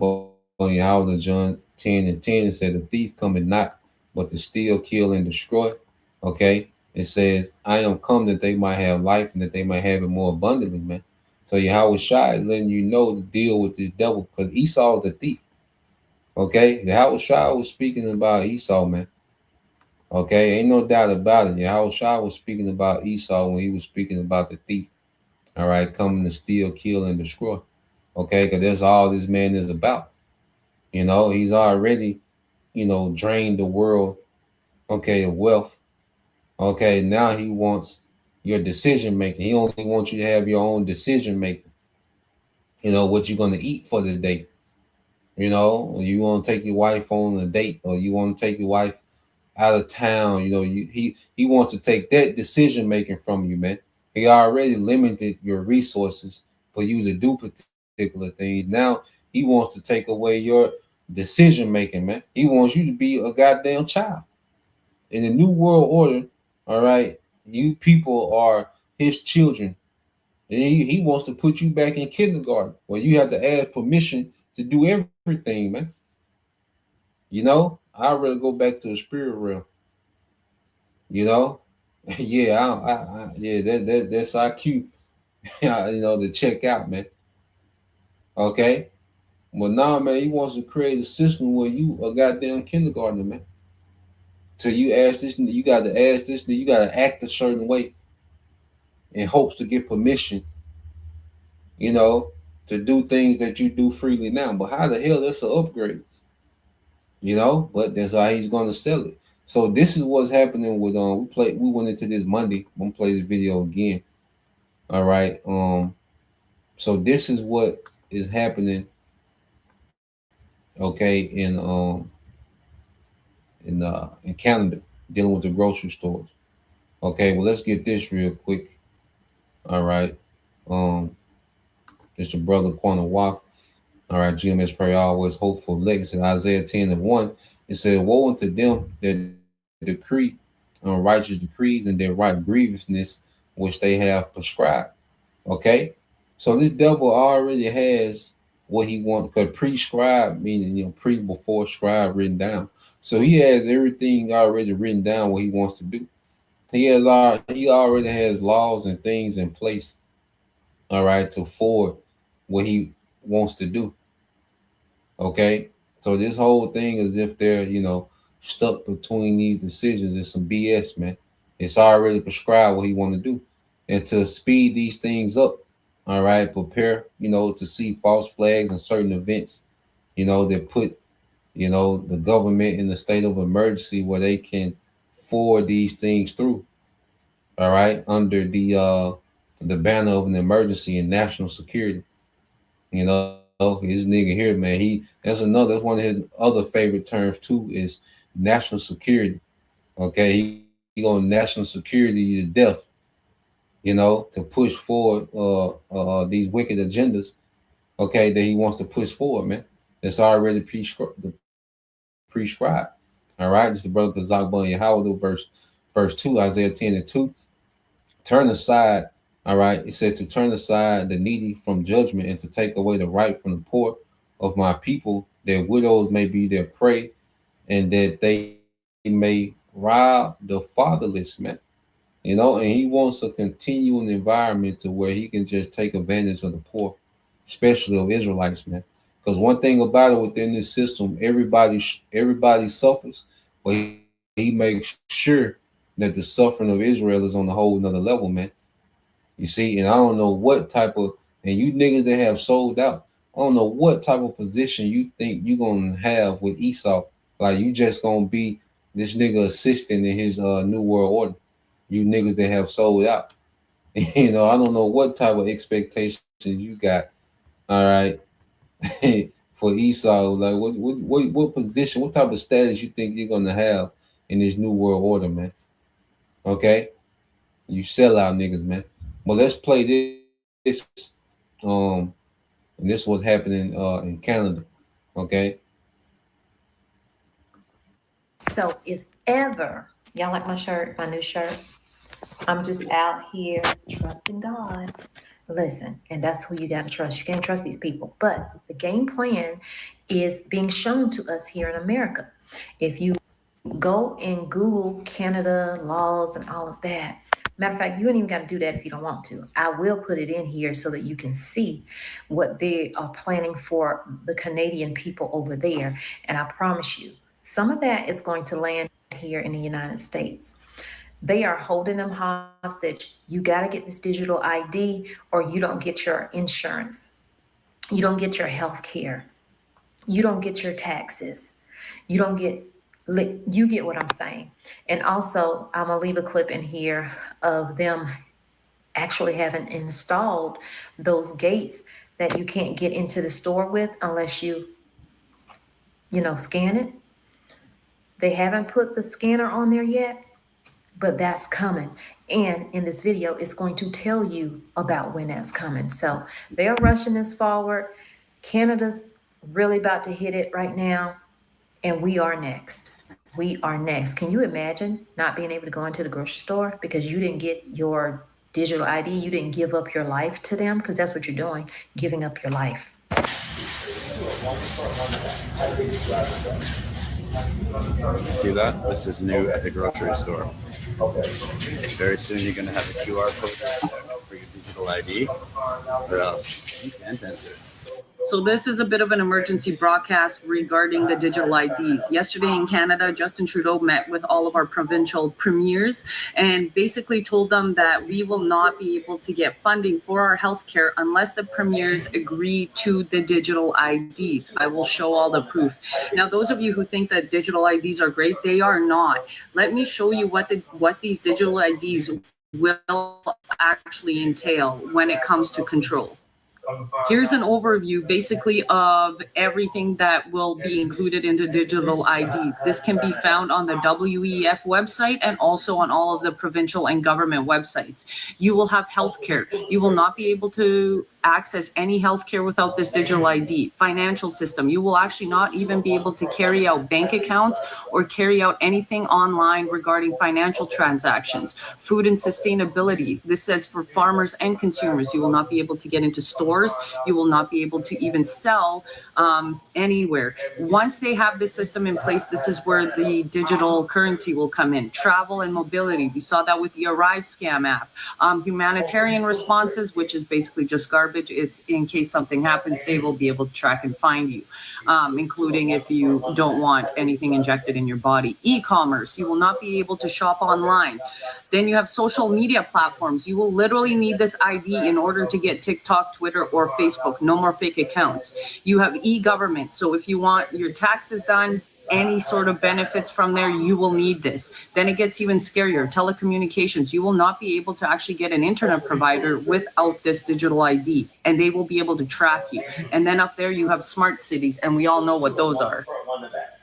Yahweh John 10:10. It said, "The thief cometh not, but to steal, kill, and destroy." Okay, it says, "I am come that they might have life and that they might have it more abundantly, man." So Yahweh Shai is letting you know to deal with this devil because Esau is the thief. Okay, Yahweh Shai was speaking about Esau, man. Okay, ain't no doubt about it. Yahweh Shai was speaking about Esau when he was speaking about the thief. All right, coming to steal, kill, and destroy. Okay, because that's all this man is about. He's already, drained the world, okay, of wealth. Okay, now he wants your decision making. He only wants you to have your own decision making. What you're going to eat for the day. You want to take your wife on a date, or you want to take your wife out of town. He wants to take that decision making from you, man. He already limited your resources for you to do particular things. Now he wants to take away your decision making, man. He wants you to be a goddamn child. In the new world order, all right, you people are his children. And he wants to put you back in kindergarten where you have to ask permission to do everything, man. I'd rather go back to the spirit realm. Yeah, yeah, that's our cue, to check out, man. Okay, well, now, man, he wants to create a system where you a goddamn kindergartner, man. So you ask this, you got to ask this, you got to act a certain way in hopes to get permission, to do things that you do freely now. But how the hell that's an upgrade? But that's how he's going to sell it. So this is what's happening with we went into this Monday. I'm gonna play this video again. All right. So this is what is happening, okay, in Canada, dealing with the grocery stores. Okay, well, let's get this real quick. All right. It's your brother Quanah Waff. All right, GMS prayer always hopeful legacy. Isaiah 10:1. It said, "Woe unto them that decree righteous decrees and their right grievousness which they have prescribed." Okay, so this devil already has what he wants, because prescribed meaning pre before scribe written down. So he has everything already written down what he wants to do. He already has laws and things in place, all right, to forward what he wants to do. Okay, so this whole thing is if they're stuck between these decisions is some BS, man. It's already prescribed what he want to do. and to speed these things up. All right, prepare, to see false flags and certain events, that put, the government in the state of emergency where they can forward these things through. All right, under the banner of an emergency and national security. His nigga here, man. That's one of his other favorite terms too is national security. Okay, he going national security to death. To push forward these wicked agendas. Okay, that he wants to push forward, man. It's already prescribed. All right, this is the brother Kazak Bun Yahweh, verse 2, Isaiah 10:2. Turn aside, all right. It says to turn aside the needy from judgment and to take away the right from the poor of my people, that widows may be their prey, and that they may rob the fatherless, man. And he wants a continuing environment to where he can just take advantage of the poor, especially of Israelites, man. Because one thing about it within this system, everybody suffers, but he makes sure that the suffering of Israel is on a whole another level, man. You see, and I don't know what type of, and you niggas that have sold out, I don't know what type of position you think you're going to have with Esau. Like, you just going to be this nigga assistant in his new world order. You niggas that have sold out. I don't know what type of expectations you got, all right, for Esau. Like, what position, what type of status you think you're going to have in this new world order, man? Okay? You sell out niggas, man. Well, let's play this. And this was happening in Canada. Okay. So if ever y'all like my shirt, my new shirt, I'm just out here trusting God. Listen, and that's who you got to trust. You can't trust these people. But the game plan is being shown to us here in America. If you go and Google Canada laws and all of that, matter of fact, you ain't even got to do that if you don't want to. I will put it in here so that you can see what they are planning for the Canadian people over there. And I promise you, some of that is going to land here in the United States. They are holding them hostage. You got to get this digital ID or you don't get your insurance. You don't get your health care. You don't get your taxes. You get what I'm saying. And also, I'm going to leave a clip in here of them actually having installed those gates that you can't get into the store with unless you scan it. They haven't put the scanner on there yet, but that's coming. And in this video, it's going to tell you about when that's coming. So they're rushing this forward. Canada's really about to hit it right now. And we are next. We are next. Can you imagine not being able to go into the grocery store because you didn't get your digital ID? You didn't give up your life to them, because that's what you're doing, giving up your life. See that? This is new at the grocery store. Very soon you're going to have a QR code for your digital ID, or else you can't enter. So this is a bit of an emergency broadcast regarding the digital IDs. Yesterday in Canada, Justin Trudeau met with all of our provincial premiers and basically told them that we will not be able to get funding for our healthcare unless the premiers agree to the digital IDs. I will show all the proof. Now, those of you who think that digital IDs are great, they are not. Let me show you what these digital IDs will actually entail when it comes to control. Here's an overview basically of everything that will be included in the digital IDs. This can be found on the WEF website and also on all of the provincial and government websites. You will have healthcare. You will not be able to access any healthcare without this digital ID. Financial system. You will actually not even be able to carry out bank accounts or carry out anything online regarding financial transactions. Food and sustainability. This says for farmers and consumers, you will not be able to get into stores. You will not be able to even sell anywhere. Once they have this system in place, this is where the digital currency will come in. Travel and mobility. We saw that with the Arrive scam app. Humanitarian responses, which is basically just garbage garbage. It's in case something happens, they will be able to track and find you, including if you don't want anything injected in your body. E-commerce, you will not be able to shop online. Then you have social media platforms. You will literally need this ID in order to get TikTok, Twitter, or Facebook. No more fake accounts. You have e-government. So if you want your taxes done, any sort of benefits from there, you will need this. Then it gets even scarier. Telecommunications, you will not be able to actually get an internet provider without this digital ID, and they will be able to track you. And then up there you have smart cities, and we all know what those are.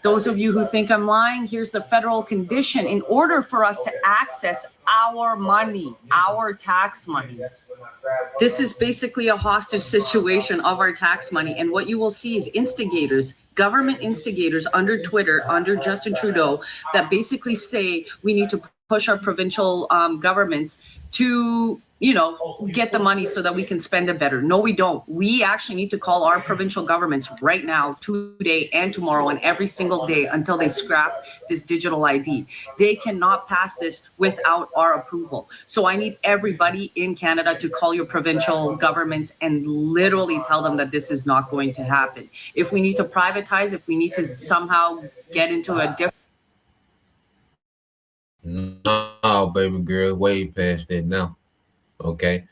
Those of you who think I'm lying, here's the federal condition. In order for us to access our money, our tax money, this is basically a hostage situation of our tax money. And what you will see is instigators, government instigators under Twitter, under Justin Trudeau, that basically say we need to push our provincial governments to, get the money so that we can spend it better. No, we don't. We actually need to call our provincial governments right now, today and tomorrow, and every single day until they scrap this digital ID. They cannot pass this without our approval. So I need everybody in Canada to call your provincial governments and literally tell them that this is not going to happen. If we need to privatize, if we need to somehow get into a different... No, baby girl, way past that now. Okay.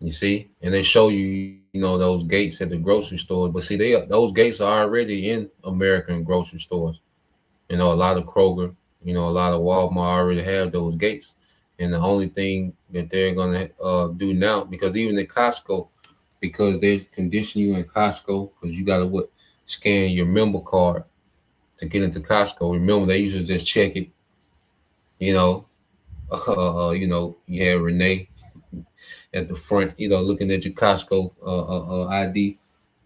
You see? And they show you, those gates at the grocery store. But see, those gates are already in American grocery stores. A lot of Kroger, a lot of Walmart already have those gates. And the only thing that they're going to do now, because even in Costco, because they condition you in Costco, because you got to scan your member card to get into Costco. Remember, they usually just check it. You have Renee at the front, looking at your Costco ID.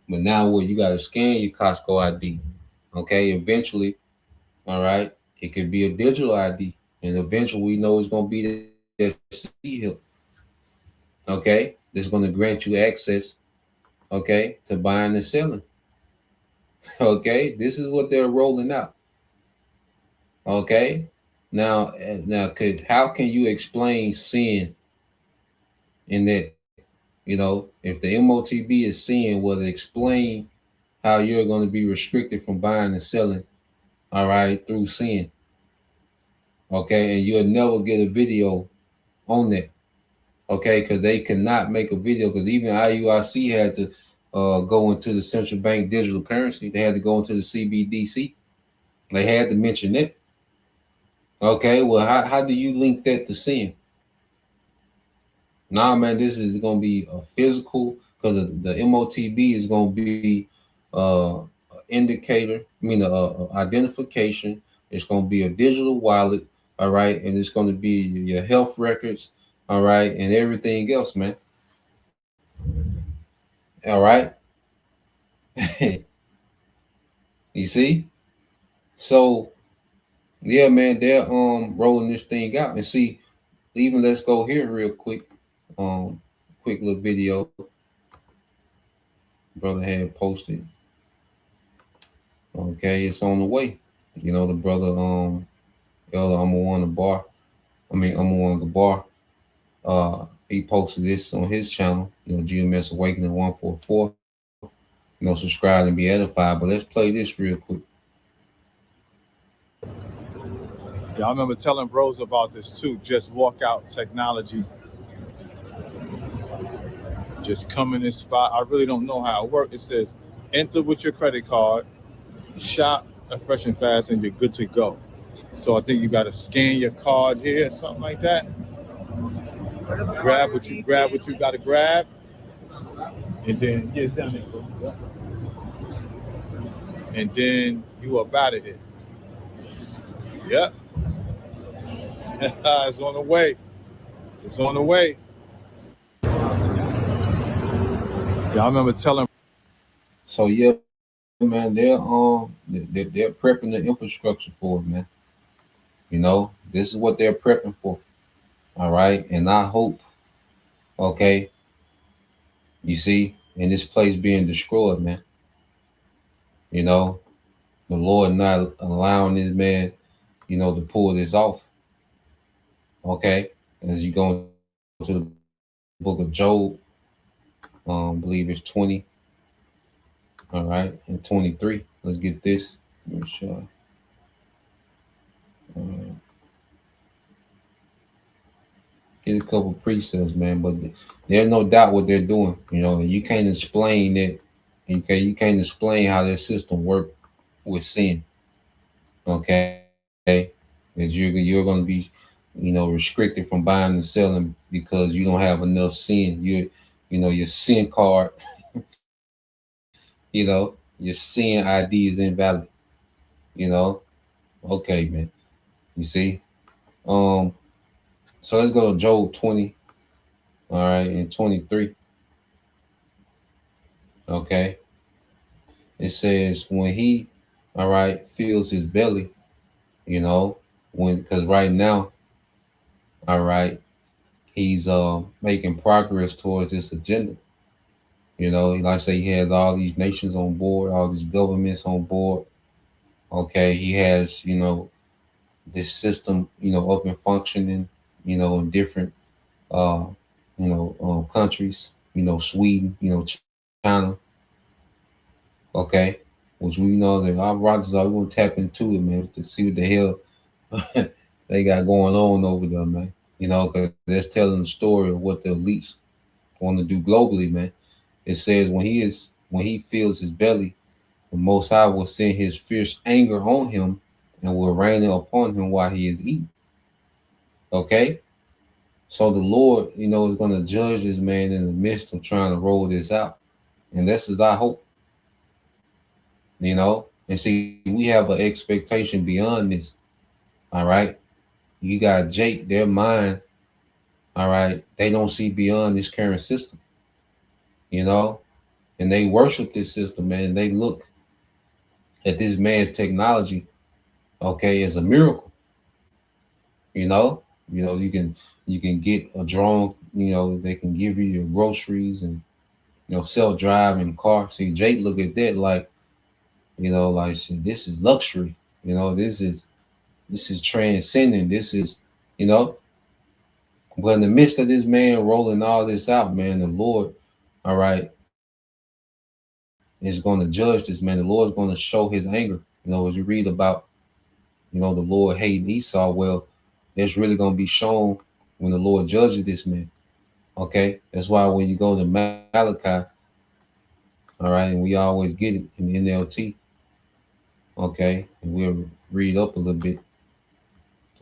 But now you got to scan your Costco ID. Okay, eventually, all right, it could be a digital ID. And eventually we know it's going to be that C-HIP. Okay, that's going to grant you access, okay, to buying and selling. Okay, this is what they're rolling out. Okay. Now, how can you explain sin in that, if the MOTB is sin, will it explain how you're going to be restricted from buying and selling, all right, through sin? Okay, and you'll never get a video on that, okay, because they cannot make a video, because even IUIC had to go into the central bank digital currency. They had to go into the CBDC. They had to mention it. Okay, well, how do you link that to sin? Nah, man, this is going to be a physical, because the MOTB is going to be indicator, identification. It's going to be a digital wallet, all right, and it's going to be your health records, all right, and everything else, man. All right. You see? So, yeah, man, they're rolling this thing out. And see, even let's go here real quick. Quick little video brother had posted. Okay, it's on the way. The brother Gabar. He posted this on his channel, GMS Awakening 144. Subscribe and be edified. But let's play this real quick. Yeah, I remember telling bros about this too. Just walk out technology. Just come in this spot. I really don't know how it works. It says enter with your credit card, shop at Fresh and Fast, and you're good to go. So I think you got to scan your card here, something like that. Grab what you got to grab, and then it's down there. And then you up out of here. Yep. It's on the way. It's on the way. Yeah, I remember telling. So yeah, man, they're prepping the infrastructure for it, man. This is what they're prepping for. All right, and I hope, okay, you see, in this place being destroyed, man. The Lord not allowing this man, to pull this off. Okay, as you go into the book of Job, believe it's 20. All right, and 23. Let's get this. Make sure. Get a couple precepts, man. But there's no doubt what they're doing. You know, you can't explain it. Okay, you can't explain how this system works with sin. Okay, because you're going to be, you know, restricted from buying and selling because you don't have enough sin. Your sin card, you know, your sin ID is invalid. You know, okay, man. You see, so let's go to Job 20. All right, and 23. Okay, it says when he, all right, fills his belly, you know, because right now, all right, he's making progress towards this agenda. You know, like I say, he has all these nations on board, all these governments on board. Okay, he has, you know, this system, you know, up and functioning, you know, in different, uh, countries, you know, Sweden, you know, China. Okay, which we know that our brothers are going to tap into it, man, to see what the hell they got going on over there, man. You know, because that's telling the story of what the elites want to do globally, man. It says when he feels his belly, the Most High will send his fierce anger on him and will rain it upon him while he is eating. Okay? So the Lord, you know, is going to judge this man in the midst of trying to roll this out. And this is our hope. You know? And see, we have an expectation beyond this. All right? You got Jake, their mind, all right? They don't see beyond this current system. You know? And they worship this system, man. They look at this man's technology, okay, as a miracle. You know, you can get a drone. You know, they can give you your groceries and, you know, self-driving car. See, Jake look at that like, you know, like this is luxury. You know, this is transcending. This is, you know. But in the midst of this man rolling all this out, man, the Lord, all right, is going to judge this man. The Lord is going to show his anger. You know, as you read about, you know, the Lord hating Esau, well, it's really going to be shown when the Lord judges this man. Okay? That's why when you go to Malachi, all right, and we always get it in the NLT, okay, and we'll read up a little bit,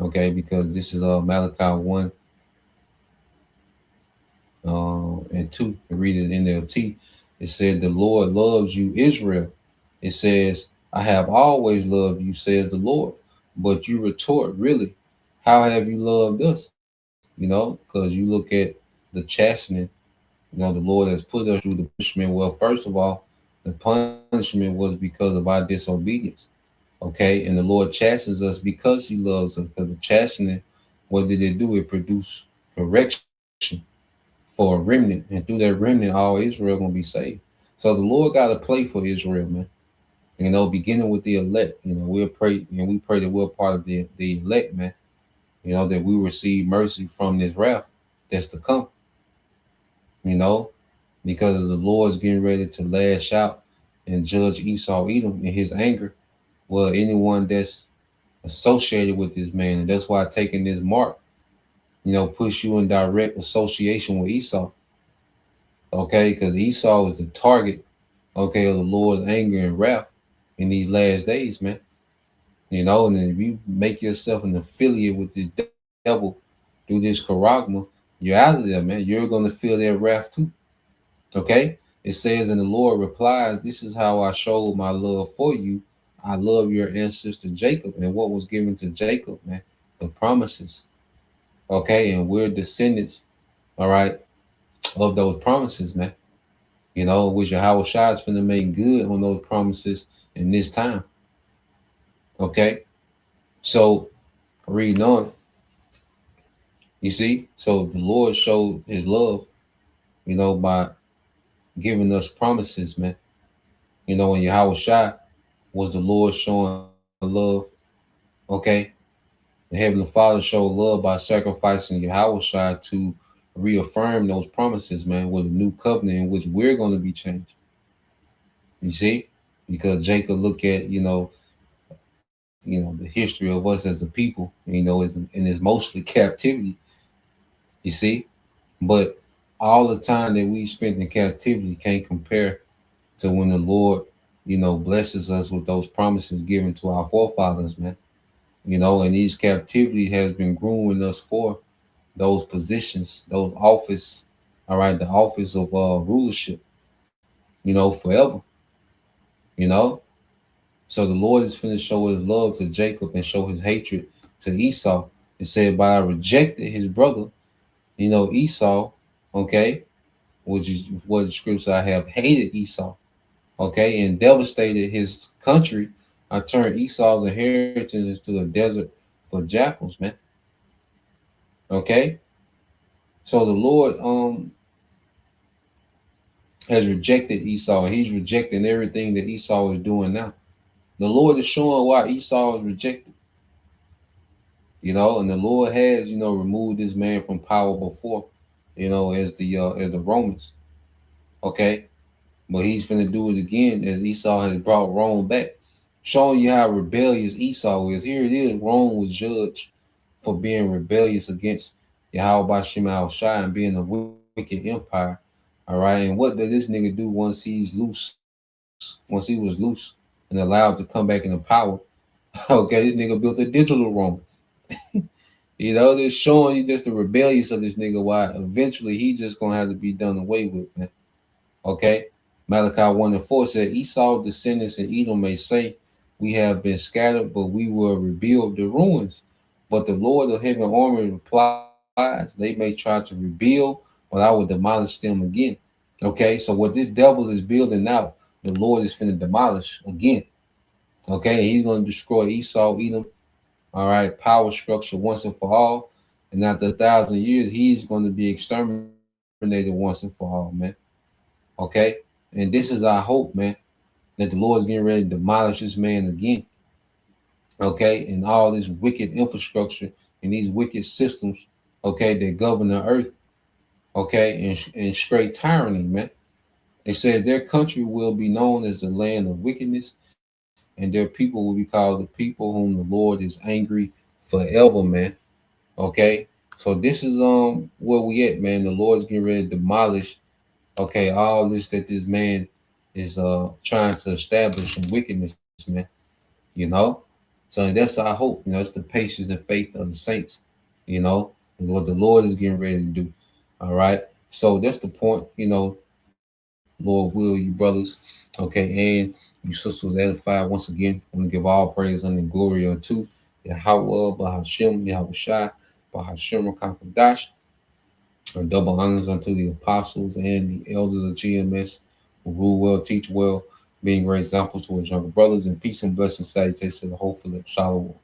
okay, because this is Malachi 1 and 2. Read it in NLT. It said, the Lord loves you, Israel. It says, I have always loved you, says the Lord. But you retort, really, how have you loved us? You know, because you look at the chastening, you know, the Lord has put us through the punishment. Well, first of all, the punishment was because of our disobedience. Okay. And the Lord chastens us because he loves us. Because the chastening, what did it do? It produced correction for a remnant. And through that remnant, all Israel going to be saved. So the Lord got a play for Israel, man. You know, beginning with the elect, you know, we pray that we're part of the elect, man. You know, that we receive mercy from this wrath that's to come. You know, because the Lord's getting ready to lash out and judge Esau, Edom in his anger. Well, anyone that's associated with this man, and that's why taking this mark, you know, puts you in direct association with Esau. Okay, because Esau is the target, okay, of the Lord's anger and wrath in these last days, man. You know, and then if you make yourself an affiliate with this devil through this charagma, you're out of there, man. You're going to feel their wrath too. Okay? It says, and the Lord replies, this is how I showed my love for you. I love your ancestor Jacob. And what was given to Jacob, man? The promises. Okay? And we're descendants, all right, of those promises, man. You know, which Yahweh Shai is finna make good on those promises in this time. Okay? So, reading on, you see, so the Lord showed his love, you know, by giving us promises, man. You know, and Yahweh Shai was the Lord showing love. Okay. The Heavenly Father showed love by sacrificing Yahweh Shai to reaffirm those promises, man, with a new covenant in which we're going to be changed. You see, because Jacob look at the history of us as a people, is mostly captivity. You see, but all the time that we spent in captivity can't compare to when the Lord, blesses us with those promises given to our forefathers, man. And these captivity has been grooming us for those positions, those office, all right, the office of rulership, forever, you know. So the Lord is finna show his love to Jacob and show his hatred to Esau. It said, by rejected his brother, Esau, okay, which is what the scripture I have hated Esau, okay, and devastated his country. I turned Esau's inheritance into a desert for jackals, man. Okay. So the Lord has rejected Esau, and he's rejecting everything that Esau is doing now. The Lord is showing why Esau is rejected. And the Lord has, removed this man from power before, as the Romans. Okay. But he's finna do it again as Esau has brought Rome back. Showing you how rebellious Esau is. Here it is, Rome was judged for being rebellious against Yahweh Shema Shai and being a wicked empire. All right. And what did this nigga do once he's loose? Once he was loose and allowed to come back into power? Okay, this nigga built a digital Rome. They're showing you just the rebellious of this nigga, why eventually he just gonna have to be done away with, man. Okay. Malachi 1:4 said, Esau's descendants in Edom may say, we have been scattered, but we will rebuild the ruins. But the Lord of heaven army replies, they may try to rebuild, but I will demolish them again. Okay, so what this devil is building out, the Lord is finna demolish again. Okay, he's going to destroy Esau, Edom, all right, power structure once and for all. And after 1,000 years, he's going to be exterminated once and for all, man. Okay, and this is our hope, man, that the Lord's getting ready to demolish this man again. Okay, and all this wicked infrastructure and these wicked systems, okay, that govern the earth, okay, and straight tyranny, man. They said their country will be known as the land of wickedness, and their people will be called the people whom the Lord is angry forever, man. Okay, so this is where we at, man. The Lord's getting ready to demolish, okay, all this that this man is trying to establish in wickedness, man. So that's our hope. It's the patience and faith of the saints. Is what the Lord is getting ready to do. All right. So that's the point. Lord will, you brothers, okay, and you sisters edified once again. I'm gonna give all praise and glory unto Yahweh, Bahashem, Yahweh Shai, Bahashem, Kakadash, and double honors unto the apostles and the elders of GMS who rule well, teach well, being great examples to his younger brothers, and peace and blessings, salutations to the whole Philip. Shalom.